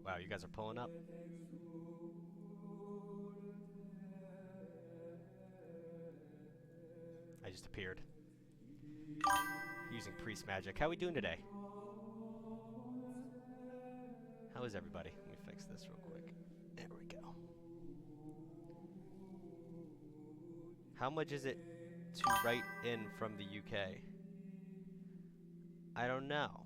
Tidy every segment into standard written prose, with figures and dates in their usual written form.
Wow, you guys are pulling up. I just appeared. Using priest magic. How we doing today? How is everybody? Let me fix this real quick. There we go. How much is it to write in from the UK? I don't know.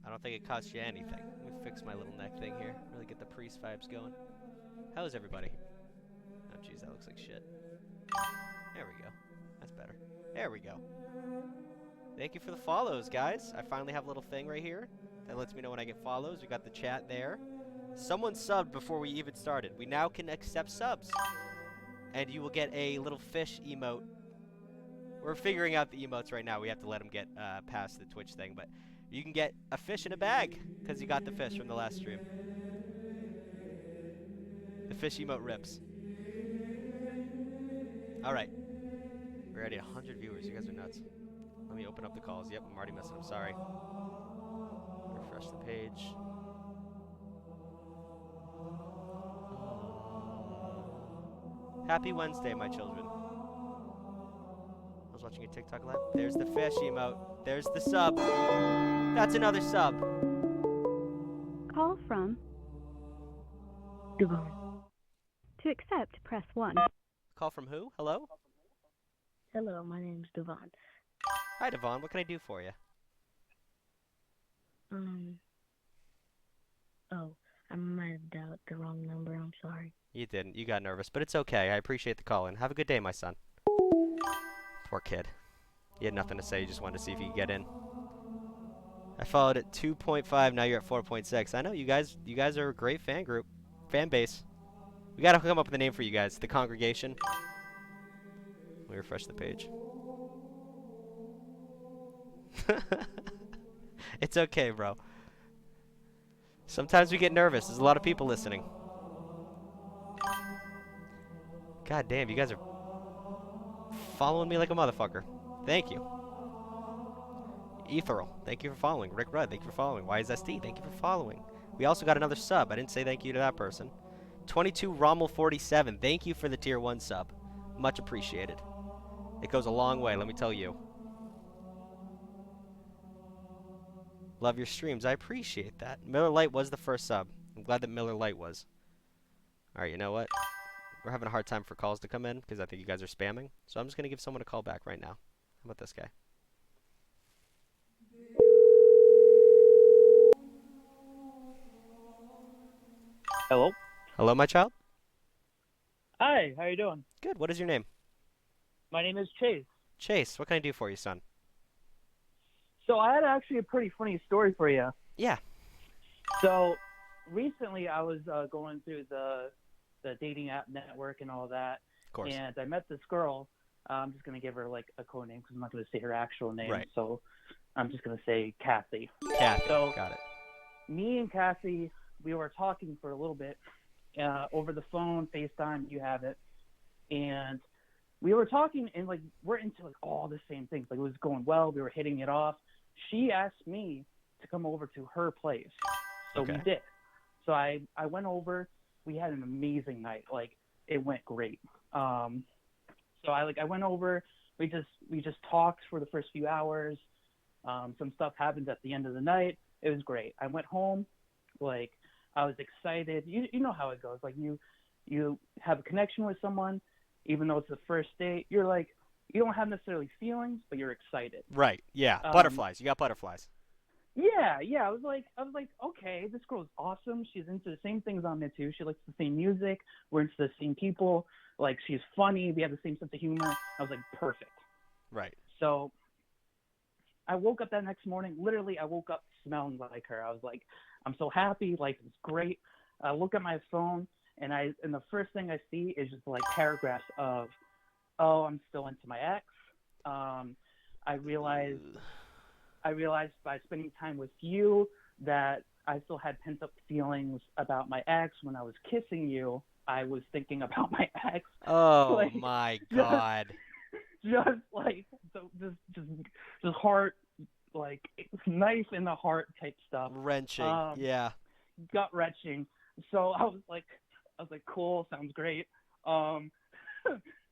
I don't think it costs you anything. Let me fix my little neck thing here. Really get the priest vibes going. How is everybody? Oh, jeez, that looks like shit. There we go. That's better. There we go. Thank you for the follows, guys. I finally have a little thing right here that lets me know when I get follows. We got the chat there. Someone subbed before we even started. We now can accept subs. And you will get a little fish emote. We're figuring out the emotes right now. We have to let them get past the Twitch thing. But you can get a fish in a bag because you got the fish from the last stream. The fish emote rips. All right. We're already at 100 viewers. You guys are nuts. Let me open up the calls. Yep, I'm already messing up. Sorry. Refresh the page. Happy Wednesday, my children. I was watching a TikTok live. There's the fish emote. There's the sub. That's another sub. Call from Devon. To accept, press 1. Call from who? Hello? Hello, my name's Devon. Hi, Devon. What can I do for you? Oh, I might have dialed the wrong number. I'm sorry. You didn't. You got nervous, but it's okay. I appreciate the call in. Have a good day, my son. Poor kid. He had nothing to say. He just wanted to see if he could get in. I followed at 2.5. Now you're at 4.6. I know you guys. You guys are a great fan group, fan base. We gotta come up with a name for you guys. The congregation. Let me refresh the page. It's okay, bro. Sometimes we get nervous. There's a lot of people listening. God damn, you guys are following me like a motherfucker. Thank you. Ethereal, thank you for following. Rick Rudd, thank you for following. YSSD, thank you for following. We also got another sub. I didn't say thank you to that person. 22 Rommel 47, thank you for the tier 1 sub. Much appreciated. It goes a long way, let me tell you. Love your streams. I appreciate that. Miller Lite was the first sub. I'm glad that Miller Lite was. Alright, you know what? We're having a hard time for calls to come in because I think you guys are spamming. So I'm just going to give someone a call back right now. How about this guy? Hello? Hello, my child? Hi, how you doing? Good. What is your name? My name is Chase. Chase, what can I do for you, son? So I had actually a pretty funny story for you. Yeah. So recently I was going through the dating app network and all that. Of course. And I met this girl. I'm just going to give her like a code name because I'm not going to say her actual name. Right. So I'm just going to say Kathy. Kathy. So Got it. me and Kathy, we were talking for a little bit over the phone, FaceTime, you have it. And we were talking and like we're into like all the same things. Like it was going well. We were hitting it off. She asked me to come over to her place. So Okay. we did. So I went over. We had an amazing night. Like it went great. So I went over. We just talked for the first few hours. Some stuff happened at the end of the night. It was great. I went home. Like I was excited. You know how it goes. Like you have a connection with someone, even though it's the first date. You're like you don't have necessarily feelings, but you're excited. Right. Yeah. Butterflies. You got butterflies. Yeah. I was like, okay, this girl's awesome. She's into the same things I'm into. She likes the same music. We're into the same people. Like she's funny. We have the same sense of humor. I was like, perfect. Right. So I woke up that next morning. Literally, I woke up smelling like her. I was like, I'm so happy. Life is great. I look at my phone, and the first thing I see is just like paragraphs of, oh, I'm still into my ex. I realized by spending time with you that I still had pent up feelings about my ex. When I was kissing you, I was thinking about my ex. Oh Like, my God. Just like just heart, like knife in the heart type stuff. Wrenching. Yeah. Gut wrenching. So I was like, cool, sounds great. Um,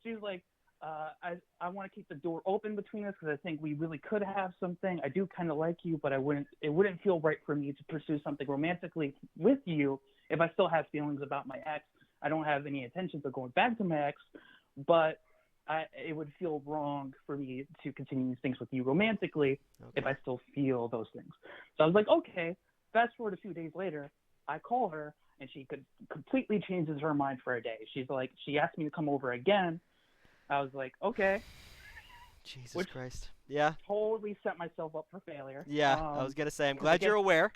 she's like, I want to keep the door open between us because I think we really could have something. I do kind of like you, but it wouldn't feel right for me to pursue something romantically with you if I still have feelings about my ex. I don't have any intentions of going back to my ex, but it would feel wrong for me to continue these things with you romantically if I still feel those things. So I was like, okay. Fast forward a few days later, I call her and she completely changes her mind for a day. She asked me to come over again. I was like, okay. Jesus Christ. Yeah. Totally set myself up for failure. Yeah, I was gonna say, I'm 'cause glad you're aware.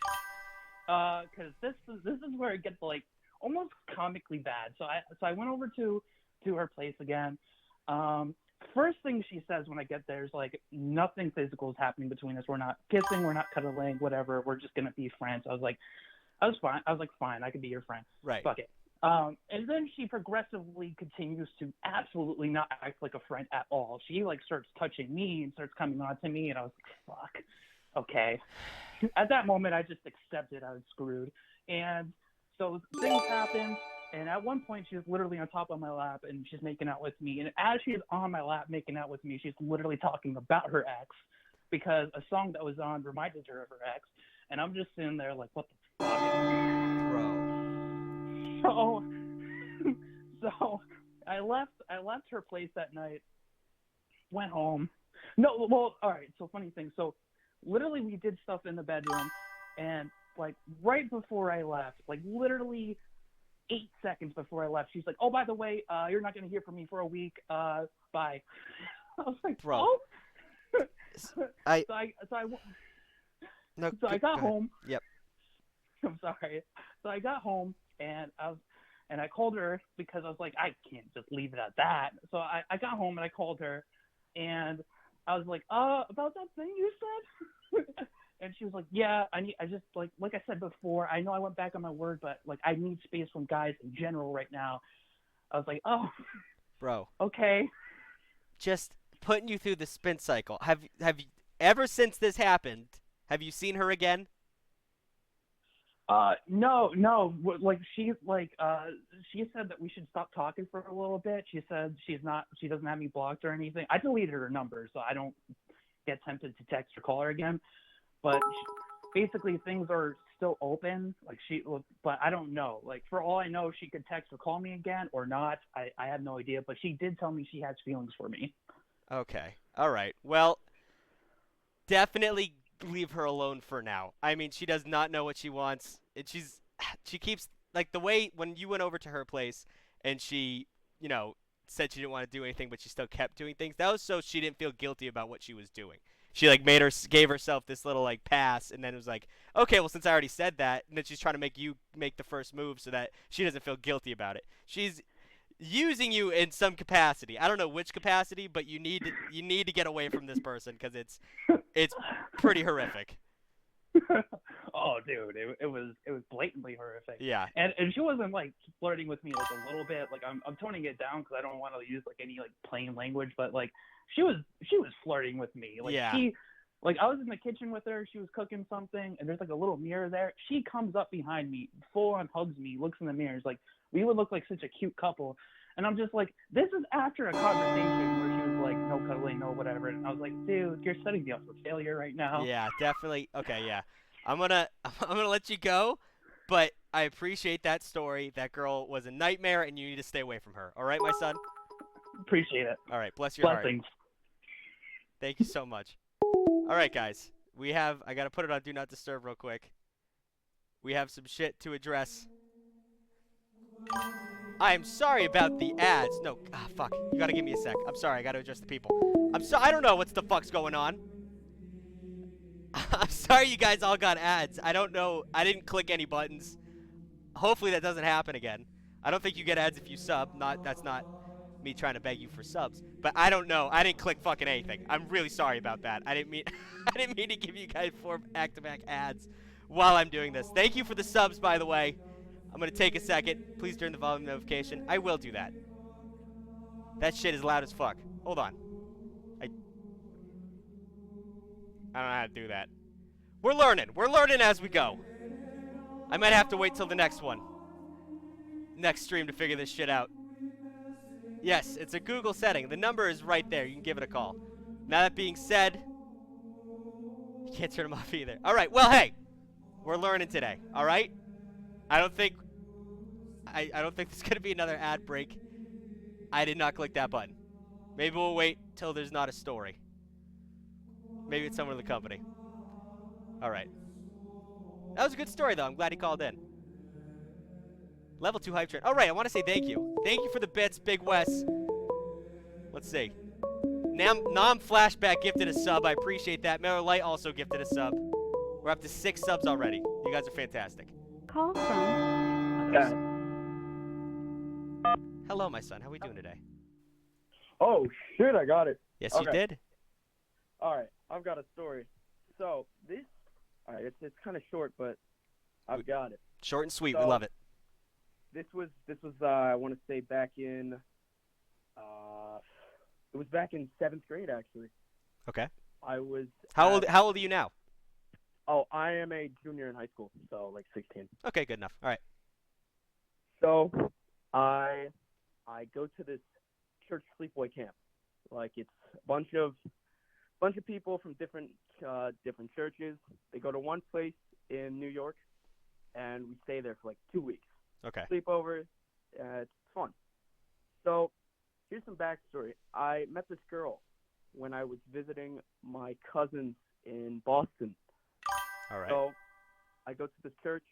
Because this is where it gets like almost comically bad. So I went over to her place again. First thing she says when I get there is like, nothing physical is happening between us. We're not kissing, we're not cuddling, whatever. We're just gonna be friends. I was fine. I was like, fine, I could be your friend. Right. Fuck it. And then she progressively continues to absolutely not act like a friend at all. She like starts touching me and starts coming on to me, and I was like, fuck. Okay. At that moment, I just accepted I was screwed. And so things happened. And at one point, she was literally on top of my lap, and she's making out with me. And as she's on my lap making out with me, she's literally talking about her ex because a song that was on reminded her of her ex. And I'm just sitting there like, what the fuck? Bro. So I left her place that night, went home. No, well, all right. So funny thing. So literally we did stuff in the bedroom, and like right before I left, like literally 8 seconds before I left, she's like, "Oh, by the way, you're not gonna hear from me for a week. Bye." I was like, Bro. "Oh." I got home. Yep. I'm sorry. So I got home and I called her because I was like, I can't just leave it at that. So I got home and I called her and I was like, about that thing you said? And she was like, yeah, I just like I said before, I know I went back on my word, but like I need space from guys in general right now. I was like, oh, bro. Okay. Just putting you through the spin cycle. Have you ever since this happened, have you seen her again? No. Like she said that we should stop talking for a little bit. She said she doesn't have me blocked or anything. I deleted her number so I don't get tempted to text or call her again. But basically things are still open. But I don't know. Like for all I know, she could text or call me again or not. I have no idea. But she did tell me she has feelings for me. Okay. All right. Well, definitely leave her alone for now. I mean, she does not know what she wants. And she keeps like the way when you went over to her place and she, said she didn't want to do anything but she still kept doing things. That was so she didn't feel guilty about what she was doing. She like gave herself this little like pass and then it was like, "Okay, well since I already said that," and then she's trying to make you make the first move so that she doesn't feel guilty about it. She's using you in some capacity. I don't know which capacity, but you need to get away from this person because it's pretty horrific. Oh, dude, it was blatantly horrific. Yeah. And she wasn't like flirting with me like a little bit. Like I'm toning it down because I don't want to use like any like plain language, but like she was flirting with me. Like yeah. Like I was in the kitchen with her, she was cooking something, and there's like a little mirror there. She comes up behind me, full on hugs me, looks in the mirror, is like, we would look like such a cute couple. And I'm just like, this is after a conversation where she was like, no cuddling, no whatever. And I was like, dude, you're setting me up for failure right now. Yeah, definitely. Okay, yeah. I'm gonna let you go, but I appreciate that story. That girl was a nightmare, and you need to stay away from her. All right, my son? Appreciate it. All right, bless your Blessings. heart. Thank you so much. All right, guys. I got to put it on Do Not Disturb real quick. We have some shit to address. I'm sorry about the ads. No, fuck. You got to give me a sec. I'm sorry. I got to address the people. I don't know what the fuck's going on. I'm sorry you guys all got ads. I don't know. I didn't click any buttons. Hopefully that doesn't happen again. I don't think you get ads if you sub. That's not me trying to beg you for subs. But I don't know. I didn't click fucking anything. I'm really sorry about that. I didn't mean to give you guys 4 back-to-back ads while I'm doing this. Thank you for the subs, by the way. I'm going to take a second. Please turn the volume notification. I will do that. That shit is loud as fuck. Hold on. I don't know how to do that. We're learning. We're learning as we go. I might have to wait till the next one. next stream to figure this shit out. Yes, it's a Google setting. The number is right there. You can give it a call. Now that being said, you can't turn them off either. All right. Well, hey, we're learning today. All right. I don't think I don't think there's gonna be another ad break. I did not click that button. Maybe we'll wait till there's not a story. Maybe it's someone in the company. All right. That was a good story, though. I'm glad he called in. Level 2 hype train. All right, I want to say thank you. Thank you for the bits, Big Wes. Let's see. Nam Flashback gifted a sub. I appreciate that. Miller Light also gifted a sub. We're up to 6 subs already. You guys are fantastic. Call from. Okay. Hello, my son. How are we doing today? Oh, shit, I got it. Yes, you did. All right, I've got a story. So, all right, it's kind of short, but I've got it. Short and sweet. So, we love it. This was I want to say back in, it was back in 7th grade, actually. Okay. I was. How old are you now? Oh, I am a junior in high school, so like 16. Okay, good enough. All right. So, I go to this church sleepaway camp. Like, it's a bunch of people from different churches. They go to one place in New York, and we stay there for like 2 weeks. Okay. Sleepover, it's fun. So here's some backstory. I met this girl when I was visiting my cousins in Boston. All right. So I go to this church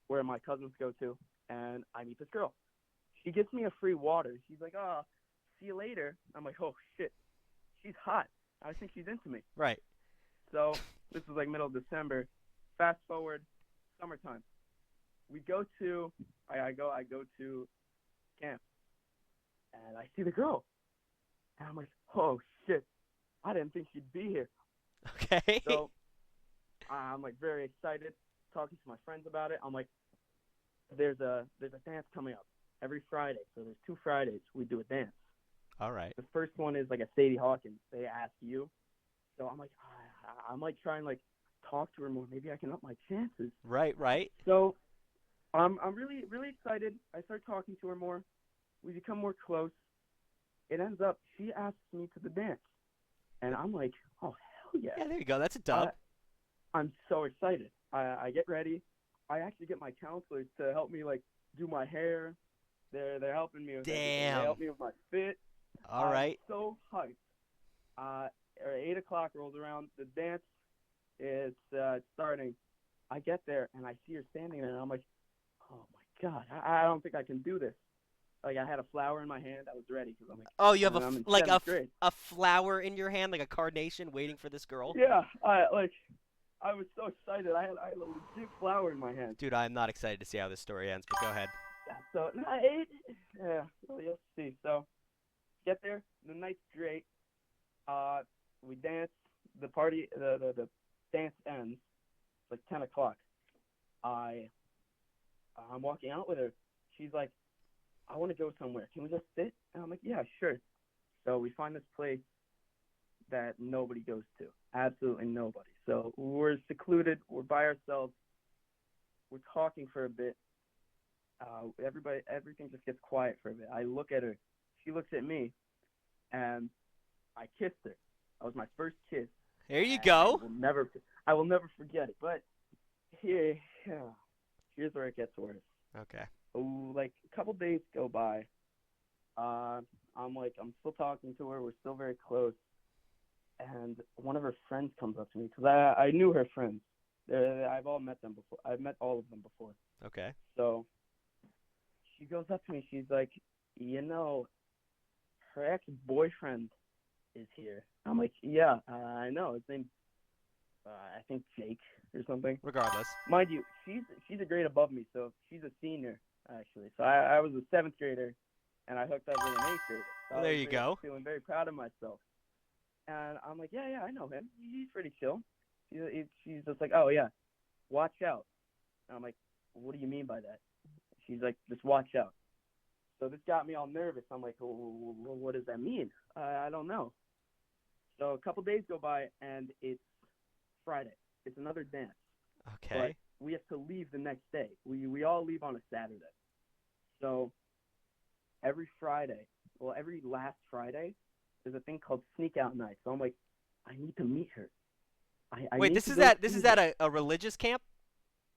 where my cousins go to, and I meet this girl. She gives me a free water. She's like, "Oh, see you later." I'm like, "Oh shit, she's hot. I think she's into me." Right. So this was like middle of December. Fast forward, summertime. We go to I go to camp, and I see the girl, and I'm like, "Oh shit, I didn't think she'd be here." Okay. So I'm like very excited, talking to my friends about it. I'm like, "There's a dance coming up every Friday. So there's 2 Fridays we do a dance. All right. The first one is like a Sadie Hawkins. They ask you." So I'm like, I might try and like talk to her more. Maybe I can up my chances. Right. Right. So I'm really, really excited. I start talking to her more. We become more close. It ends up she asks me to the dance, and I'm like, "Oh hell yeah!" Yeah. There you go. That's a dub. I'm so excited. I get ready. I actually get my counselors to help me like do my hair. They're helping me with everything. Damn. They help me with my fit. All right. I'm so hyped. 8 o'clock rolls around. The dance is starting. I get there and I see her standing there, and I'm like, "Oh my god, I don't think I can do this." Like, I had a flower in my hand. I was ready because I'm like, Oh, you have I'm in like 7th grade. a flower in your hand, like a carnation, waiting for this girl. Yeah, I was so excited. I had a legit flower in my hand. Dude, I'm not excited to see how this story ends, but go ahead. Yeah, so well, you'll see. So get there, the night's great. We dance. The party, the dance ends. It's like 10 o'clock. I'm walking out with her. She's like, "I want to go somewhere. Can we just sit?" And I'm like, "Yeah, sure." So we find this place that nobody goes to. Absolutely nobody. So we're secluded. We're by ourselves. We're talking for a bit. Everything just gets quiet for a bit. I look at her. She looks at me, and I kissed her. That was my first kiss. There you go. I will never forget it. But here's where it gets worse. Okay. Like a couple days go by. I'm still talking to her. We're still very close. And one of her friends comes up to me because I knew her friends. I've met them before. I've met all of them before. Okay. So she goes up to me. She's like, her ex-boyfriend is here. I'm like, "Yeah, I know. His name's I think Jake or something." Regardless. Mind you, she's a grade above me, so she's a senior actually. So I was a 7th grader, and I hooked up with an 8th grader. So Well, there you go. Feeling very proud of myself. And I'm like, yeah, I know him. He's pretty chill. She's just like, "Oh yeah, watch out." And I'm like, "What do you mean by that?" She's like, "Just watch out." So this got me all nervous. I'm like, what does that mean? I don't know. So a couple days go by, and it's Friday. It's another dance. Okay. But we have to leave the next day. We all leave on a Saturday. So every Friday, well, every last Friday, there's a thing called sneak out night. So I'm like, I need to meet her. I Wait, need this to is go at this see is her. at a religious camp,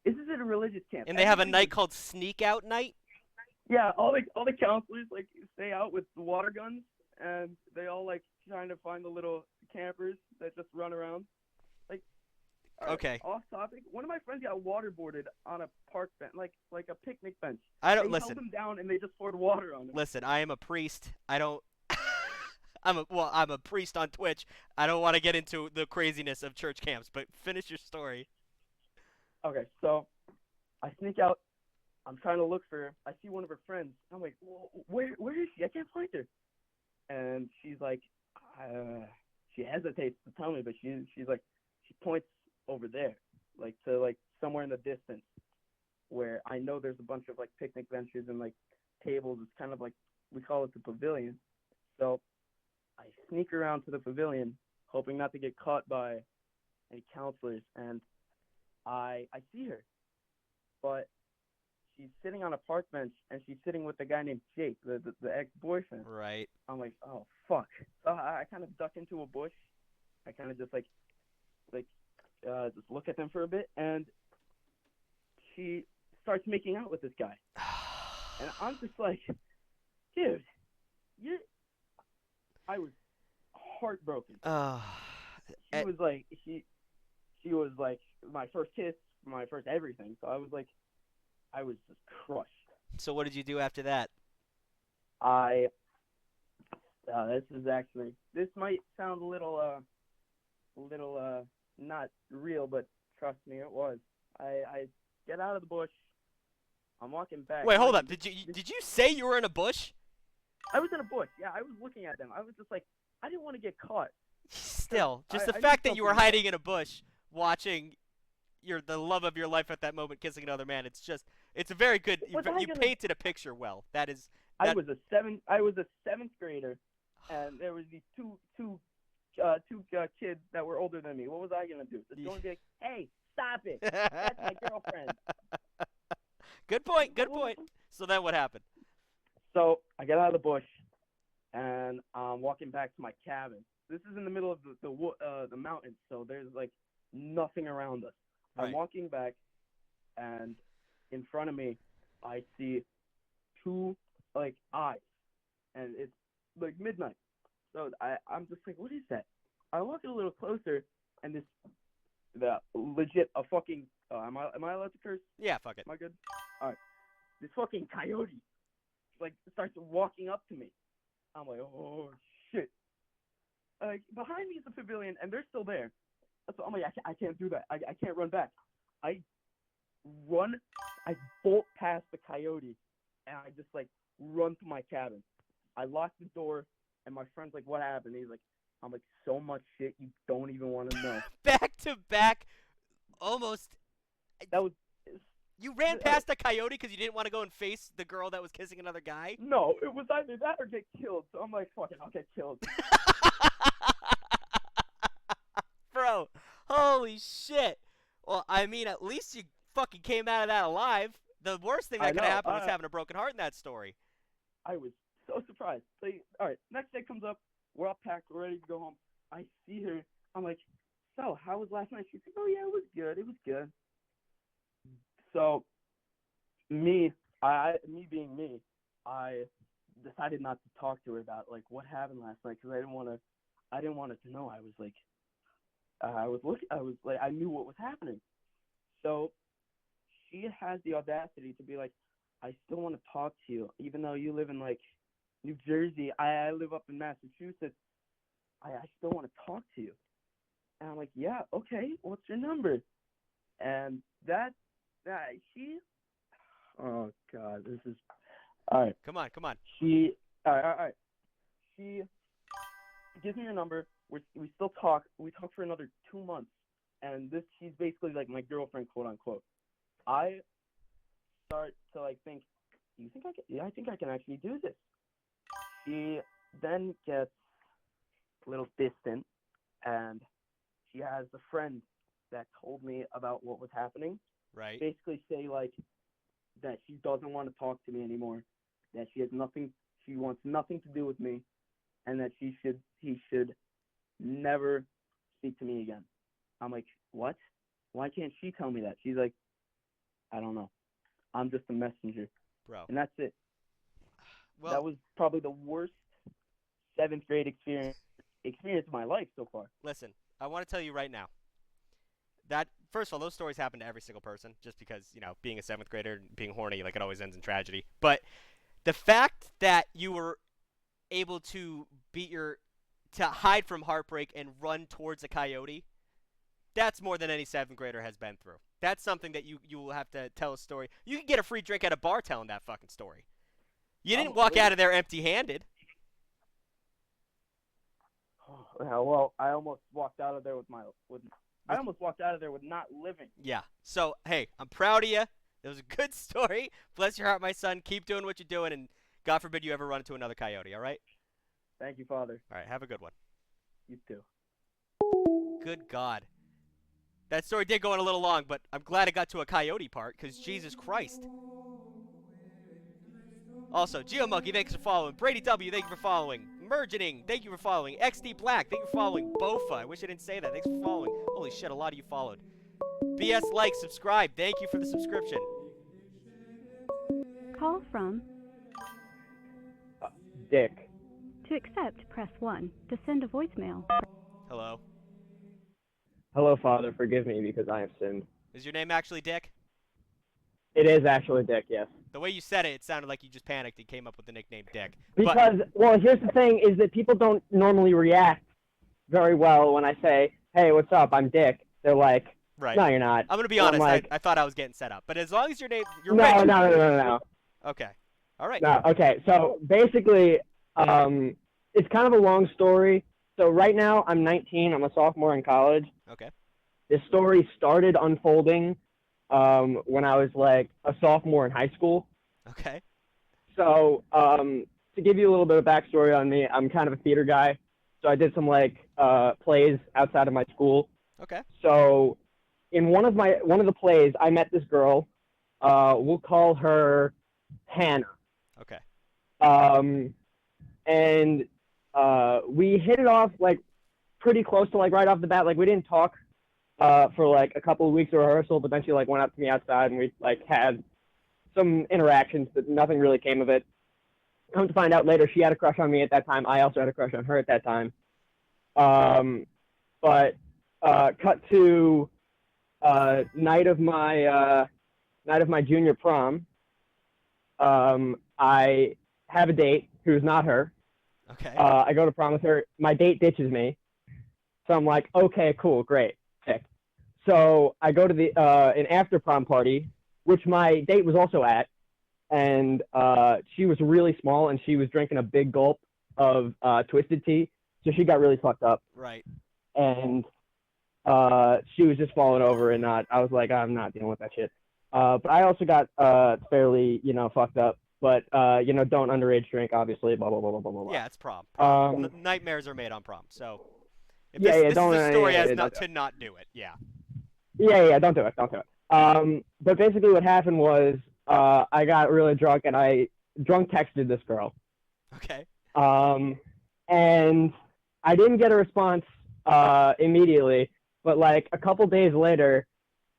This is at a religious camp. and they have a Everybody night was, called Sneak Out Night. yeah, all the counselors like stay out with water guns, and they all like trying to find the little campers that just run around. Like, all right, Okay, off topic. One of my friends got waterboarded on a park bench, like a picnic bench. I They don't held listen. him down and they just poured water on him. Listen, I am a priest. I don't. I'm a priest on Twitch. I don't want to get into the craziness of church camps, but finish your story. Okay, so I sneak out. I'm trying to look for her. I see one of her friends. I'm like, where is she? I can't find her. And she's like, she hesitates to tell me, but she's like, she points over there, like to like somewhere in the distance, where I know there's a bunch of like picnic benches and like tables. It's kind of like we call it the pavilion. So I sneak around to the pavilion, hoping not to get caught by any counselors, and I see her, but she's sitting on a park bench and she's sitting with the guy named Jake, the ex-boyfriend. Right. I'm like, oh fuck. So I kind of duck into a bush. I kind of just just look at them for a bit, and she starts making out with this guy, and I'm just like, dude, you. I was heartbroken. She Eh, was like, she was like my first kiss, my first everything. So I was just crushed. so what did you do after that? I this might sound a little not real, but trust me, it was. I get out of the bush. I'm walking back. Wait, hold Mind up. you, Did you say you were in a bush? I was in a bush. Yeah, I was looking at them. I was just like, I didn't want to get caught. Still, just the I knew fact that you were something was hiding in a bush, watching the love of your life at that moment kissing another man. It's a very good. Was You I gonna? painted a picture well. That is I that. was a seventh grader, and there was these two kids that were older than me. What was I gonna do? Just go and be like, hey, stop it. That's my girlfriend. Good point. Good point. So then what happened? So I get out of the bush, and I'm walking back to my cabin. This is in the middle of the mountains, so there's like nothing around us. Right. I'm walking back, and in front of me, I see two like eyes, and it's like midnight. So I'm just like, what is that? I walk a little closer, and the legit a fucking. Am I allowed to curse? Yeah. Fuck it. Am I good? All right. This fucking coyote like starts walking up to me. I'm like, oh shit. Like behind me is the pavilion, and they're still there. So I'm like, I can't do that. I can't run back. I run. I bolt past the coyote, and I just like run to my cabin. I lock the door, and my friend's like, what happened? He's like, I'm like, so much shit you don't even want to know. Back to back, almost. That was. You ran past a coyote because you didn't want to go and face the girl that was kissing another guy? No, it was either that or get killed. So I'm like, fuck it, I'll get killed. Bro, holy shit. Well, I mean, at least you fucking came out of that alive. The worst thing I that could have know, happened was having a broken heart in that story. I was so surprised. So, all right, next day comes up. We're all packed. We're ready to go home. I see her. I'm like, so how was last night? She's like, oh yeah, it was good. It was good. So me being me, I decided not to talk to her about like what happened last night because I didn't want it to know. I was like, I knew what was happening. So she has the audacity to be like, I still want to talk to you, even though you live in like New Jersey. I live up in Massachusetts. I still want to talk to you. And I'm like, yeah, okay. What's your number? And she. Oh God, this is all right. Come on, come on. All right. She gives me her number. We still talk. We talk for another 2 months, and she's basically like my girlfriend, quote unquote. I start to like think, do you think I can? Yeah, I think I can actually do this. She then gets a little distant, and she has a friend that told me about what was happening. Right. Basically say like, that she doesn't want to talk to me anymore, that she wants nothing to do with me, and that he should never speak to me again. I'm like, what? Why can't she tell me that? She's like, I don't know. I'm just a messenger. Bro. And that's it. Well, That was probably the worst seventh grade experience of my life so far. listen, I want to tell you right now that, first of all, those stories happen to every single person just because, being a 7th grader and being horny, like, it always ends in tragedy. But the fact that you were able to to hide from heartbreak and run towards a coyote, that's more than any 7th grader has been through. That's something that you will have to tell a story. You can get a free drink at a bar telling that fucking story. You didn't walk out of there empty-handed. Yeah, well, I almost walked out of there I almost walked out of there with not living. Yeah. So, hey, I'm proud of you. It was a good story. Bless your heart, my son. Keep doing what you're doing, and God forbid you ever run into another coyote, all right? Thank you, Father. All right, have a good one. You too. Good God. That story did go on a little long, but I'm glad it got to a coyote part, because Jesus Christ. Also, GeoMonkey, thanks for following. Brady W, thank you for following. Mergening, thank you for following. XD Black, thank you for following. Bofa, I wish I didn't say that. Thanks for following. Holy shit, a lot of you followed. BS like, subscribe, thank you for the subscription. Call from Dick. to accept, press 1. To send a voicemail. Hello. Hello, Father. Forgive me because I have sinned. Is your name actually Dick? It is actually Dick, yes. The way you said it, it sounded like you just panicked and came up with the nickname Dick. Because, well, here's the thing, is that people don't normally react very well when I say, hey, what's up, I'm Dick. They're like, right. No, you're not. I'm going to be And honest, like, I thought I was getting set up. But as long as your name, you're no, rich. No. Okay. All right. No, okay, so basically, it's kind of a long story. So right now, I'm 19. I'm a sophomore in college. Okay. This story started unfolding when I was like a sophomore in high school. Okay. So to give you a little bit of backstory on me, I'm kind of a theater guy. So I did some like plays outside of my school. Okay. So in one of the plays, I met this girl. We'll call her Hannah. Okay. And we hit it off like pretty close to like right off the bat. Like we didn't talk for like a couple of weeks of rehearsal, but then she like went up to me outside and we like had some interactions, but nothing really came of it. Come to find out later, she had a crush on me at that time. I also had a crush on her at that time. But cut to night of my junior prom. I have a date who's not her. Okay. I go to prom with her. My date ditches me. So I'm like, okay, cool, great, sick. So I go to an after prom party, which my date was also at, and she was really small and she was drinking a big gulp of Twisted Tea, so she got really fucked up. Right. And she was just falling over, and I was like, I'm not dealing with that shit. But I also got fairly, fucked up. But don't underage drink, obviously. Blah blah blah blah blah blah. Yeah, it's prom. Nightmares are made on prom. So if this is a story as not to not do it. Yeah. Yeah, don't do it. But basically what happened was I got really drunk and I drunk texted this girl. Okay. And I didn't get a response immediately, but like a couple days later,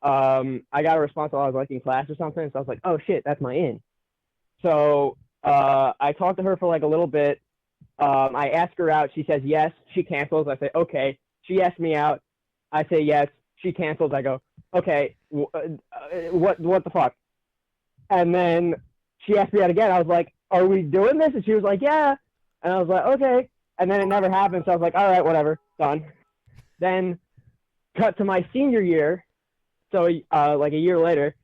I got a response while I was like in class or something. So I was like, oh shit, that's my in. So I talked to her for like a little bit. I ask her out. She says yes. She cancels. I say okay. She asks me out. I say yes. She cancels. I go okay. What the fuck? And then she asked me out again. I was like, are we doing this? And she was like, yeah. And I was like, okay. And then it never happened. So I was like, all right, whatever, done. Then cut to my senior year. So like a year later,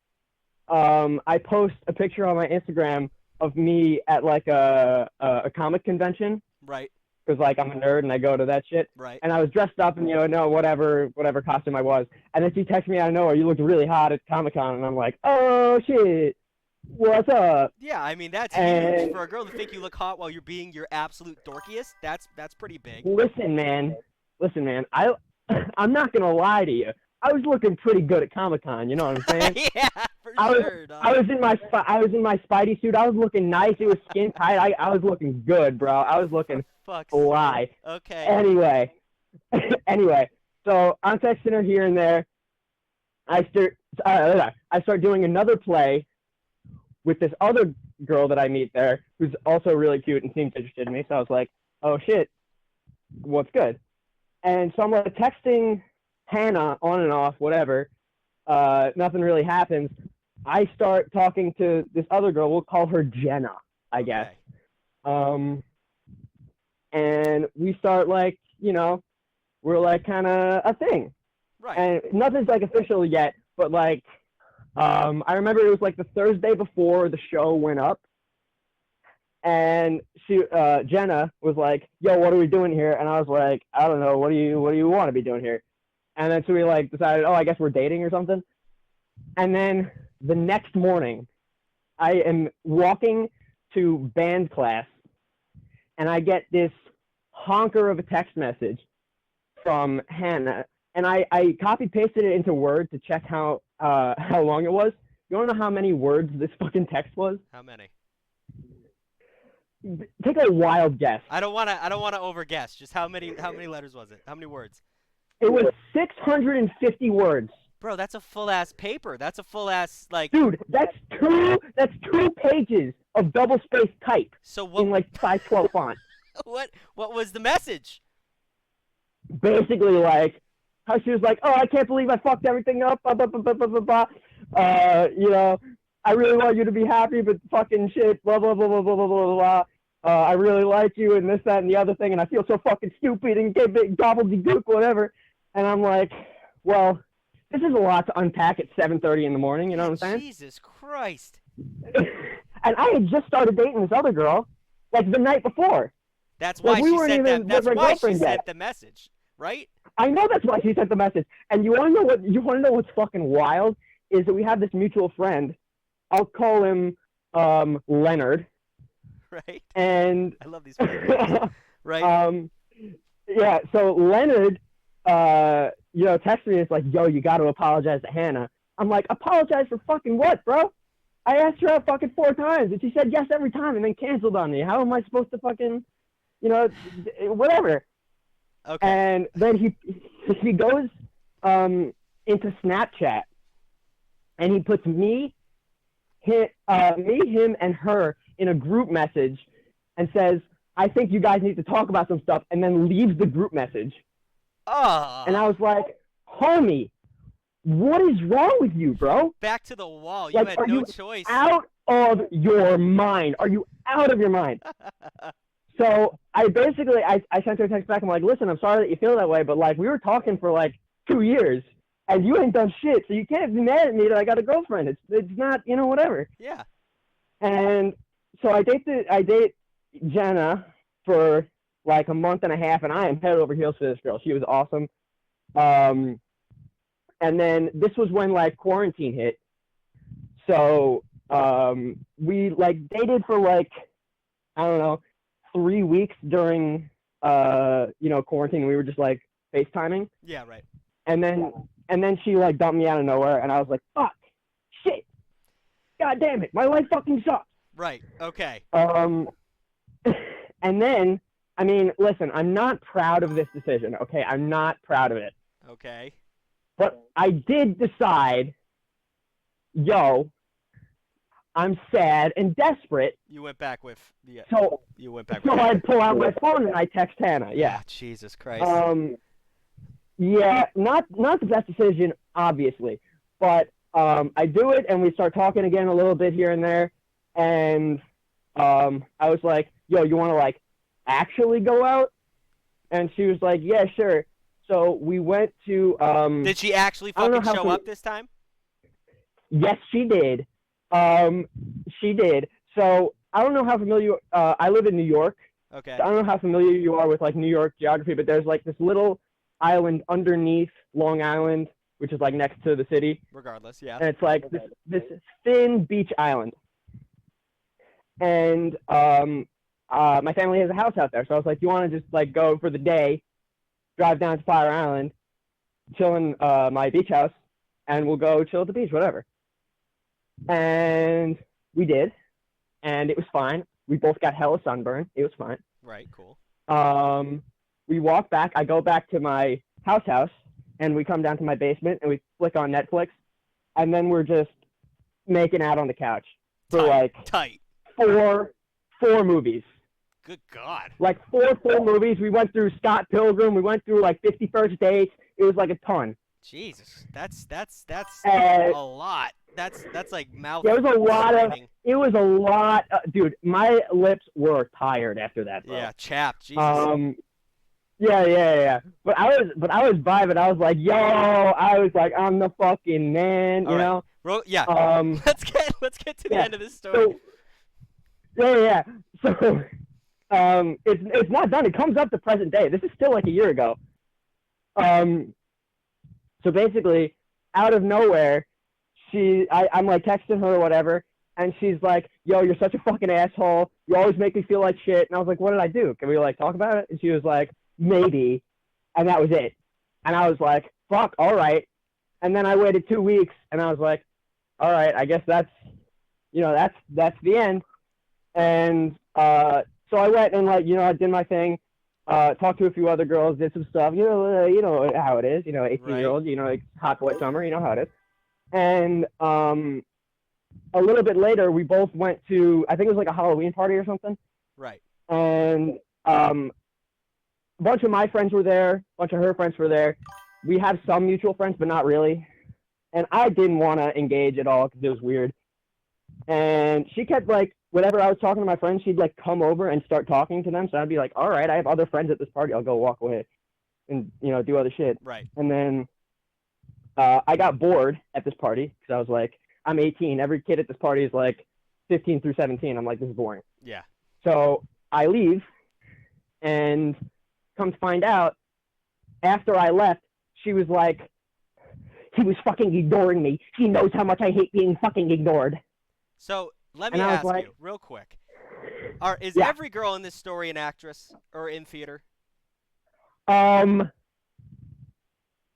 I post a picture on my Instagram of me at like a comic convention. Right. Because like I'm a nerd and I go to that shit. Right. And I was dressed up in whatever costume I was. And then she texted me out of nowhere, you looked really hot at Comic-Con. And I'm like, oh shit, what's up? Yeah, I mean that's huge for a girl to think you look hot while you're being your absolute dorkiest. That's pretty big. Listen, man. I'm not gonna lie to you. I was looking pretty good at Comic-Con. You know what I'm saying? Yeah, for I was, sure, dog. I was in my Spidey suit. I was looking nice. It was skin tight. I was looking good, bro. I was looking Fuck's fly. sake. Okay. Anyway, so I'm texting her here and there. I start doing another play with this other girl that I meet there, who's also really cute and seems interested in me. So I was like, oh shit, what's good? And so I'm like texting Hannah on and off, whatever. Nothing really happens. I start talking to this other girl. We'll call her Jenna, I guess. And we start like, you know, we're like kind of a thing. Right. And nothing's like official yet, but like, I remember it was like the Thursday before the show went up. And Jenna was like, yo, what are we doing here? And I was like, I don't know. What do you want to be doing here? And then so we like decided, oh, I guess we're dating or something. And then the next morning, I am walking to band class, and I get this honker of a text message from Hannah. And I copy pasted it into Word to check how long it was. You want to know how many words this fucking text was? How many? Take a wild guess. I don't wanna overguess. Just how many letters was it? How many words? It was 650 words. Bro, that's a full ass paper. That's a full ass like. Dude, that's two pages of double spaced type. So what? In like 512 font. What was the message? Basically, like how she was like, "Oh, I can't believe I fucked everything up." Blah, blah, blah, blah, blah, blah, blah. You know, I really want you to be happy, but fucking shit. Blah blah blah blah blah blah blah blah. I really like you, and this, that, and the other thing, and I feel so fucking stupid and gobbledygook, whatever. And I'm like, well, this is a lot to unpack at 7:30 in the morning. You know what I'm saying? Jesus Christ. And I had just started dating this other girl, like the night before. That's why like, we she weren't sent even that. That's why she yet. sent the message, right? I know that's why she sent the message. And you want to know what's fucking wild is that we have this mutual friend. I'll call him Leonard. Right. And I love these people. Right. Yeah. So Leonard, you know, texted me. It's like, yo, you got to apologize to Hannah. I'm like, apologize for fucking what, bro? I asked her out fucking 4 times, and she said yes every time, and then canceled on me. How am I supposed to fucking, you know, whatever? Okay. And then he goes into Snapchat, and he puts me, him, and her in a group message, and says, "I think you guys need to talk about some stuff," and then leaves the group message. Oh. And I was like, homie, what is wrong with you, bro? Back to the wall. You Like, had are no you choice. out of your mind? Are you out of your mind? So I basically, I sent her a text back. I'm like, listen, I'm sorry that you feel that way, but like we were talking for like 2 years, and you ain't done shit, so you can't be mad at me that I got a girlfriend. It's not, you know, whatever. Yeah. And so I date Jenna for like a month and a half, and I am head over heels for this girl. She was awesome. And then this was when like quarantine hit. So we like dated for like, I don't know, 3 weeks during you know, quarantine. We were just like FaceTiming. Yeah, right. And then she like dumped me out of nowhere, and I was like, fuck, shit, god damn it, my life fucking sucks. Right. Okay. And then, I mean, listen, I'm not proud of this decision, okay? I'm not proud of it. Okay. But I did decide, yo, I'm sad and desperate. You went back with the. So You went back. So with I'd pull out my phone and I text Hannah. Yeah. Oh, Jesus Christ. Yeah, not the best decision, obviously, but I do it and we start talking again a little bit here and there, and I was like, yo, you want to like actually go out? And she was like, yeah, sure. So we went to. Did she actually fucking show up this time? Yes, she did. She did. So I don't know how familiar. I live in New York. Okay. So I don't know how familiar you are with like New York geography, but there's like this little island underneath Long Island, which is like next to the city. Regardless, yeah. And it's like this thin beach island. And my family has a house out there, so I was like, you want to just like go for the day, drive down to Fire Island, chill in my beach house, and we'll go chill at the beach, whatever. And we did, and it was fine. We both got hella sunburn. It was fine. Right, cool. We walk back. I go back to my house, and we come down to my basement, and we flick on Netflix, and then we're just making out on the couch for Tight. four movies. Good God. Like four full movies. We went through Scott Pilgrim. We went through like 50 First Dates. It was like a ton. Jesus, that's a lot. That's like mouth. There was a lot straining. It was a lot. Dude, my lips were tired after that, bro. Yeah, chapped. Jesus. Yeah. But I was vibing. I was like, yo, I'm the fucking man, you know? Yeah. Let's get to the end of this story. So, So, it's not done. It comes up to present day. This is still like a year ago. So basically, out of nowhere, I'm like texting her or whatever, and she's like, yo, you're such a fucking asshole. You always make me feel like shit. And I was like, what did I do? Can we like talk about it? And she was like, maybe. And that was it. And I was like, fuck, all right. And then I waited 2 weeks, and I was like, all right, I guess that's the end. And so I went and I did my thing, talked to a few other girls, did some stuff, you know how it is, 18-year-old, like hot boy summer, you know how it is. And a little bit later, we both went to, I think it was like a Halloween party or something. Right. And a bunch of my friends were there, a bunch of her friends were there. We have some mutual friends, but not really. And I didn't want to engage at all because it was weird. And she kept like, whenever I was talking to my friends, she'd like come over and start talking to them. So I'd be like, all right, I have other friends at this party. I'll go walk away and, do other shit. Right. And then I got bored at this party because I was like, I'm 18. Every kid at this party is like 15 through 17. I'm like, this is boring. Yeah. So I leave, and come to find out, after I left, she was like, he was fucking ignoring me. He knows how much I hate being fucking ignored. So let me ask you real quick. Is every girl in this story an actress or in theater? Jenna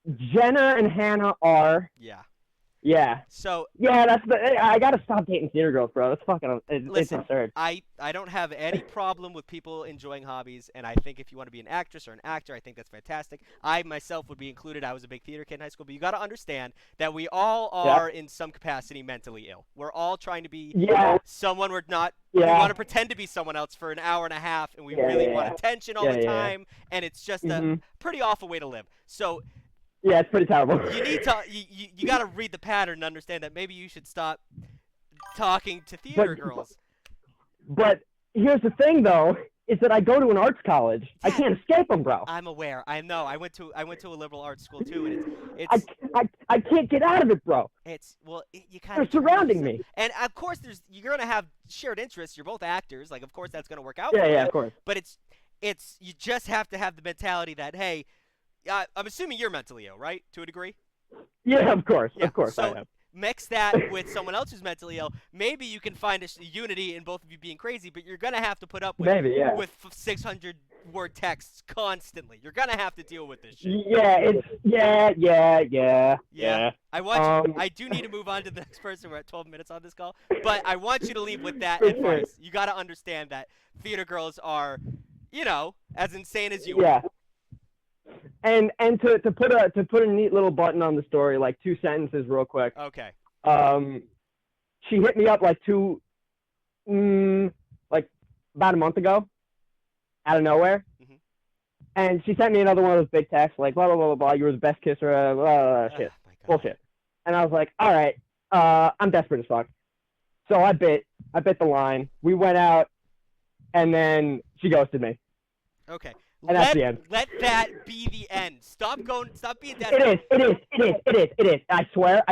and Hannah are. Yeah. Yeah. So. Yeah, I gotta stop dating theater girls, bro. That's fucking. It's absurd. I don't have any problem with people enjoying hobbies, and I think if you want to be an actress or an actor, I think that's fantastic. I myself would be included. I was a big theater kid in high school, but you got to understand that we all are in some capacity mentally ill. We're all trying to be someone we're not. We want to pretend to be someone else for an hour and a half, and we really want attention all the time, and it's just a pretty awful way to live. So. Yeah, it's pretty terrible. You need to you got to read the pattern and understand that maybe you should stop talking to theater girls. But here's the thing, though, is that I go to an arts college. I can't escape them, bro. I'm aware. I know. I went to a liberal arts school too, and it's I can't get out of it, bro. You kind of they're surrounding me. And of course, you're gonna have shared interests. You're both actors. Like, of course, that's gonna work out. Yeah, for you. Of course. But it's you just have to have the mentality that, hey. I'm assuming you're mentally ill, right? To a degree? Yeah, of course. Yeah. Of course so I am. Mix that with someone else who's mentally ill. Maybe you can find a unity in both of you being crazy, but you're going to have to put up with 600-word texts constantly. You're going to have to deal with this shit. Yeah. I do need to move on to the next person. We're at 12 minutes on this call. But I want you to leave with that advice. You got to understand that theater girls are, as insane as you are. And to put a neat little button on the story, like 2 sentences real quick. Okay. She hit me up like about a month ago, out of nowhere, and she sent me another one of those big texts like blah blah blah blah blah. You were the best kisser. Blah, blah, blah, shit, bullshit. And I was like, all right, I'm desperate as fuck. So I bit the line. We went out, and then she ghosted me. Okay. And that's the end. Let that be the end. Stop being desperate. It is. I swear.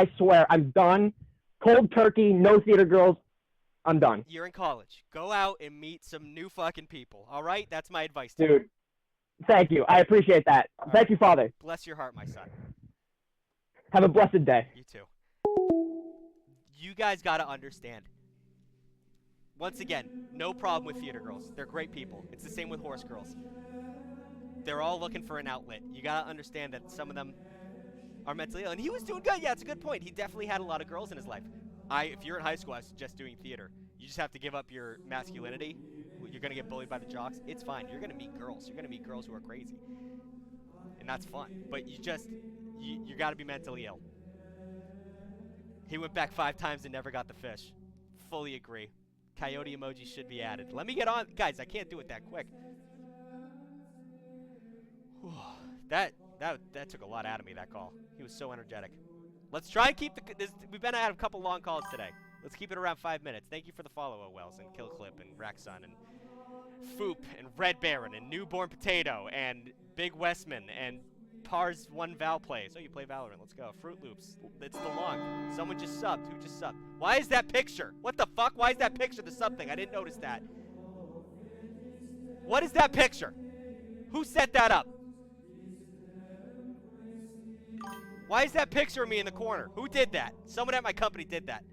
I'm done. Cold turkey, no theater girls. I'm done. You're in college. Go out and meet some new fucking people. All right? That's my advice to you. Dude, thank you. I appreciate that. Thank you, Father. Bless your heart, my son. Have a blessed day. You too. You guys got to understand. Once again, no problem with theater girls. They're great people. It's the same with horse girls. They're all looking for an outlet. You gotta understand that some of them, are mentally ill. And he was doing good. Yeah, it's a good point. He definitely had a lot of girls in his life. If you're in high school, I suggest doing theater. You just have to give up your masculinity. You're going to get bullied by the jocks. It's fine. You're going to meet girls. You're going to meet girls who are crazy. And that's fun. But you got to be mentally ill. He went back 5 times and never got the fish. Fully agree. Coyote emoji should be added. Let me get on. Guys, I can't do it that quick. That took a lot out of me, that call. He was so energetic. Let's try and keep we've been at a couple long calls today. Let's keep it around 5 minutes. Thank you for the follow, Wells, and Killclip, and Raxon, and Foop, and Red Baron, and Newborn Potato, and Big Westman, and Pars 1 Val plays. Oh, you play Valorant. Let's go. Fruit Loops. It's the long. Someone just subbed. Who just subbed? Why is that picture? What the fuck? Why is that picture the sub thing? I didn't notice that. What is that picture? Who set that up? Why is that picture of me in the corner? Who did that? Someone at my company did that.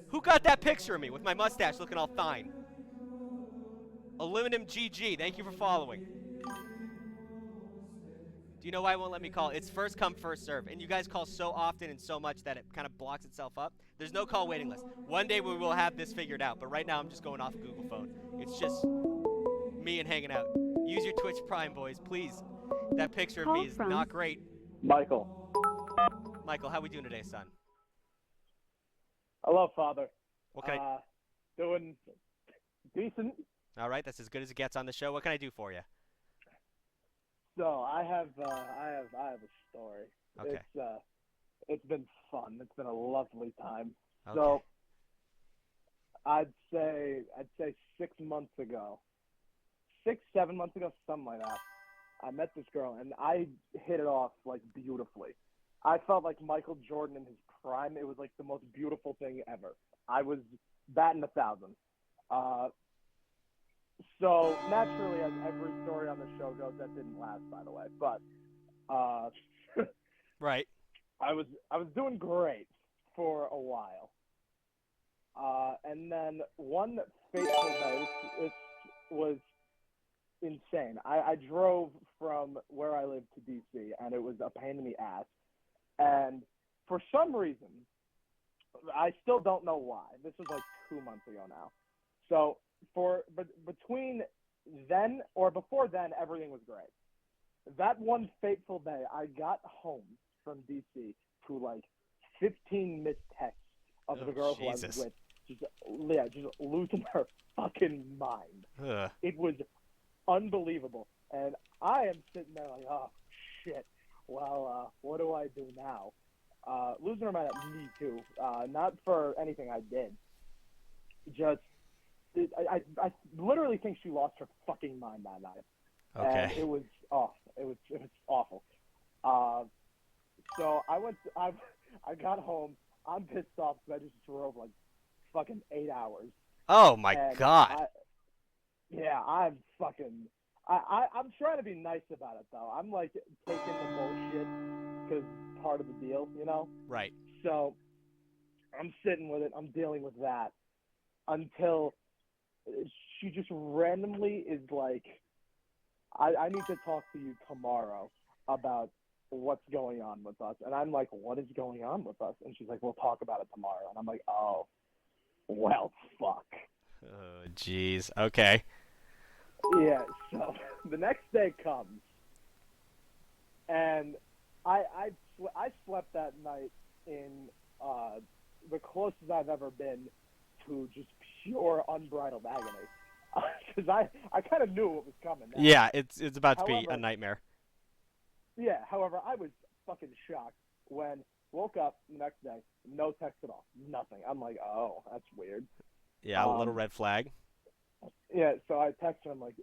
Who got that picture of me with my mustache looking all fine? Aluminum GG, thank you for following. Do you know why it won't let me call? It's first come, first serve. And you guys call so often and so much that it kind of blocks itself up. There's no call waiting list. One day we will have this figured out, but right now I'm just going off of Google phone. It's just me and hanging out. Use your Twitch Prime, boys, please. That picture of me is not great. Michael. Michael, how we doing today, son? Hello, Father. What can Doing decent. All right, that's as good as it gets on the show. What can I do for you? So I have a story. Okay. It's been fun. It's been a lovely time. Okay. So I'd say 6 months ago, 7 months ago, something like that. I met this girl and I hit it off like beautifully. I felt like Michael Jordan in his prime. It was like the most beautiful thing ever. I was batting 1,000. So naturally, as every story on the show goes, that didn't last, by the way. But right, I was doing great for a while, and then one fateful day, it was insane. I drove from where I live to DC, and it was a pain in the ass. And for some reason, I still don't know why. This was like 2 months ago now. So between then or before then, everything was great. That one fateful day, I got home from DC to like 15 missed texts of the girl who I was with, just losing her fucking mind. Ugh. It was unbelievable, and I am sitting there like, oh shit. Well, what do I do now? Losing her mind at me too. Not for anything I did. Just, I literally think she lost her fucking mind that night. Okay. And it was awful. So I got home. I'm pissed off because I just drove like fucking 8 hours. Oh my God. I'm trying to be nice about it though. I'm like taking the bullshit because part of the deal, you know? Right. So I'm sitting with it. I'm dealing with that until she just randomly is like, I need to talk to you tomorrow about what's going on with us. And I'm like, what is going on with us? And she's like, we'll talk about it tomorrow. And I'm like, oh, well, fuck. Oh, jeez. Okay. Yeah, so the next day comes, and I slept that night in the closest I've ever been to just pure unbridled agony. Because I kind of knew what was coming. Now. Yeah, it's about to be a nightmare. Yeah, however, I was fucking shocked when woke up the next day, no text at all, nothing. I'm like, oh, that's weird. Yeah, a little red flag. Yeah, so I texted him like,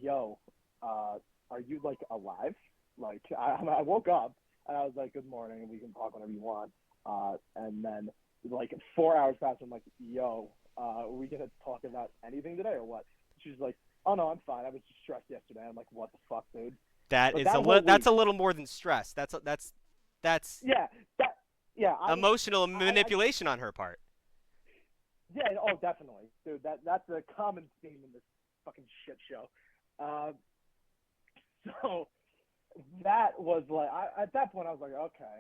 yo, are you like alive? Like, I woke up and I was like, good morning, and we can talk whenever you want. And then like 4 hours passed, I'm like, yo, are we gonna talk about anything today or what? She's like, oh no, I'm fine. I was just stressed yesterday. I'm like, what the fuck, dude? That's a little more than stress. That's emotional manipulation on her part. Yeah, oh, definitely, dude. That's a common theme in this fucking shit show. So that was like, at that point I was like, okay,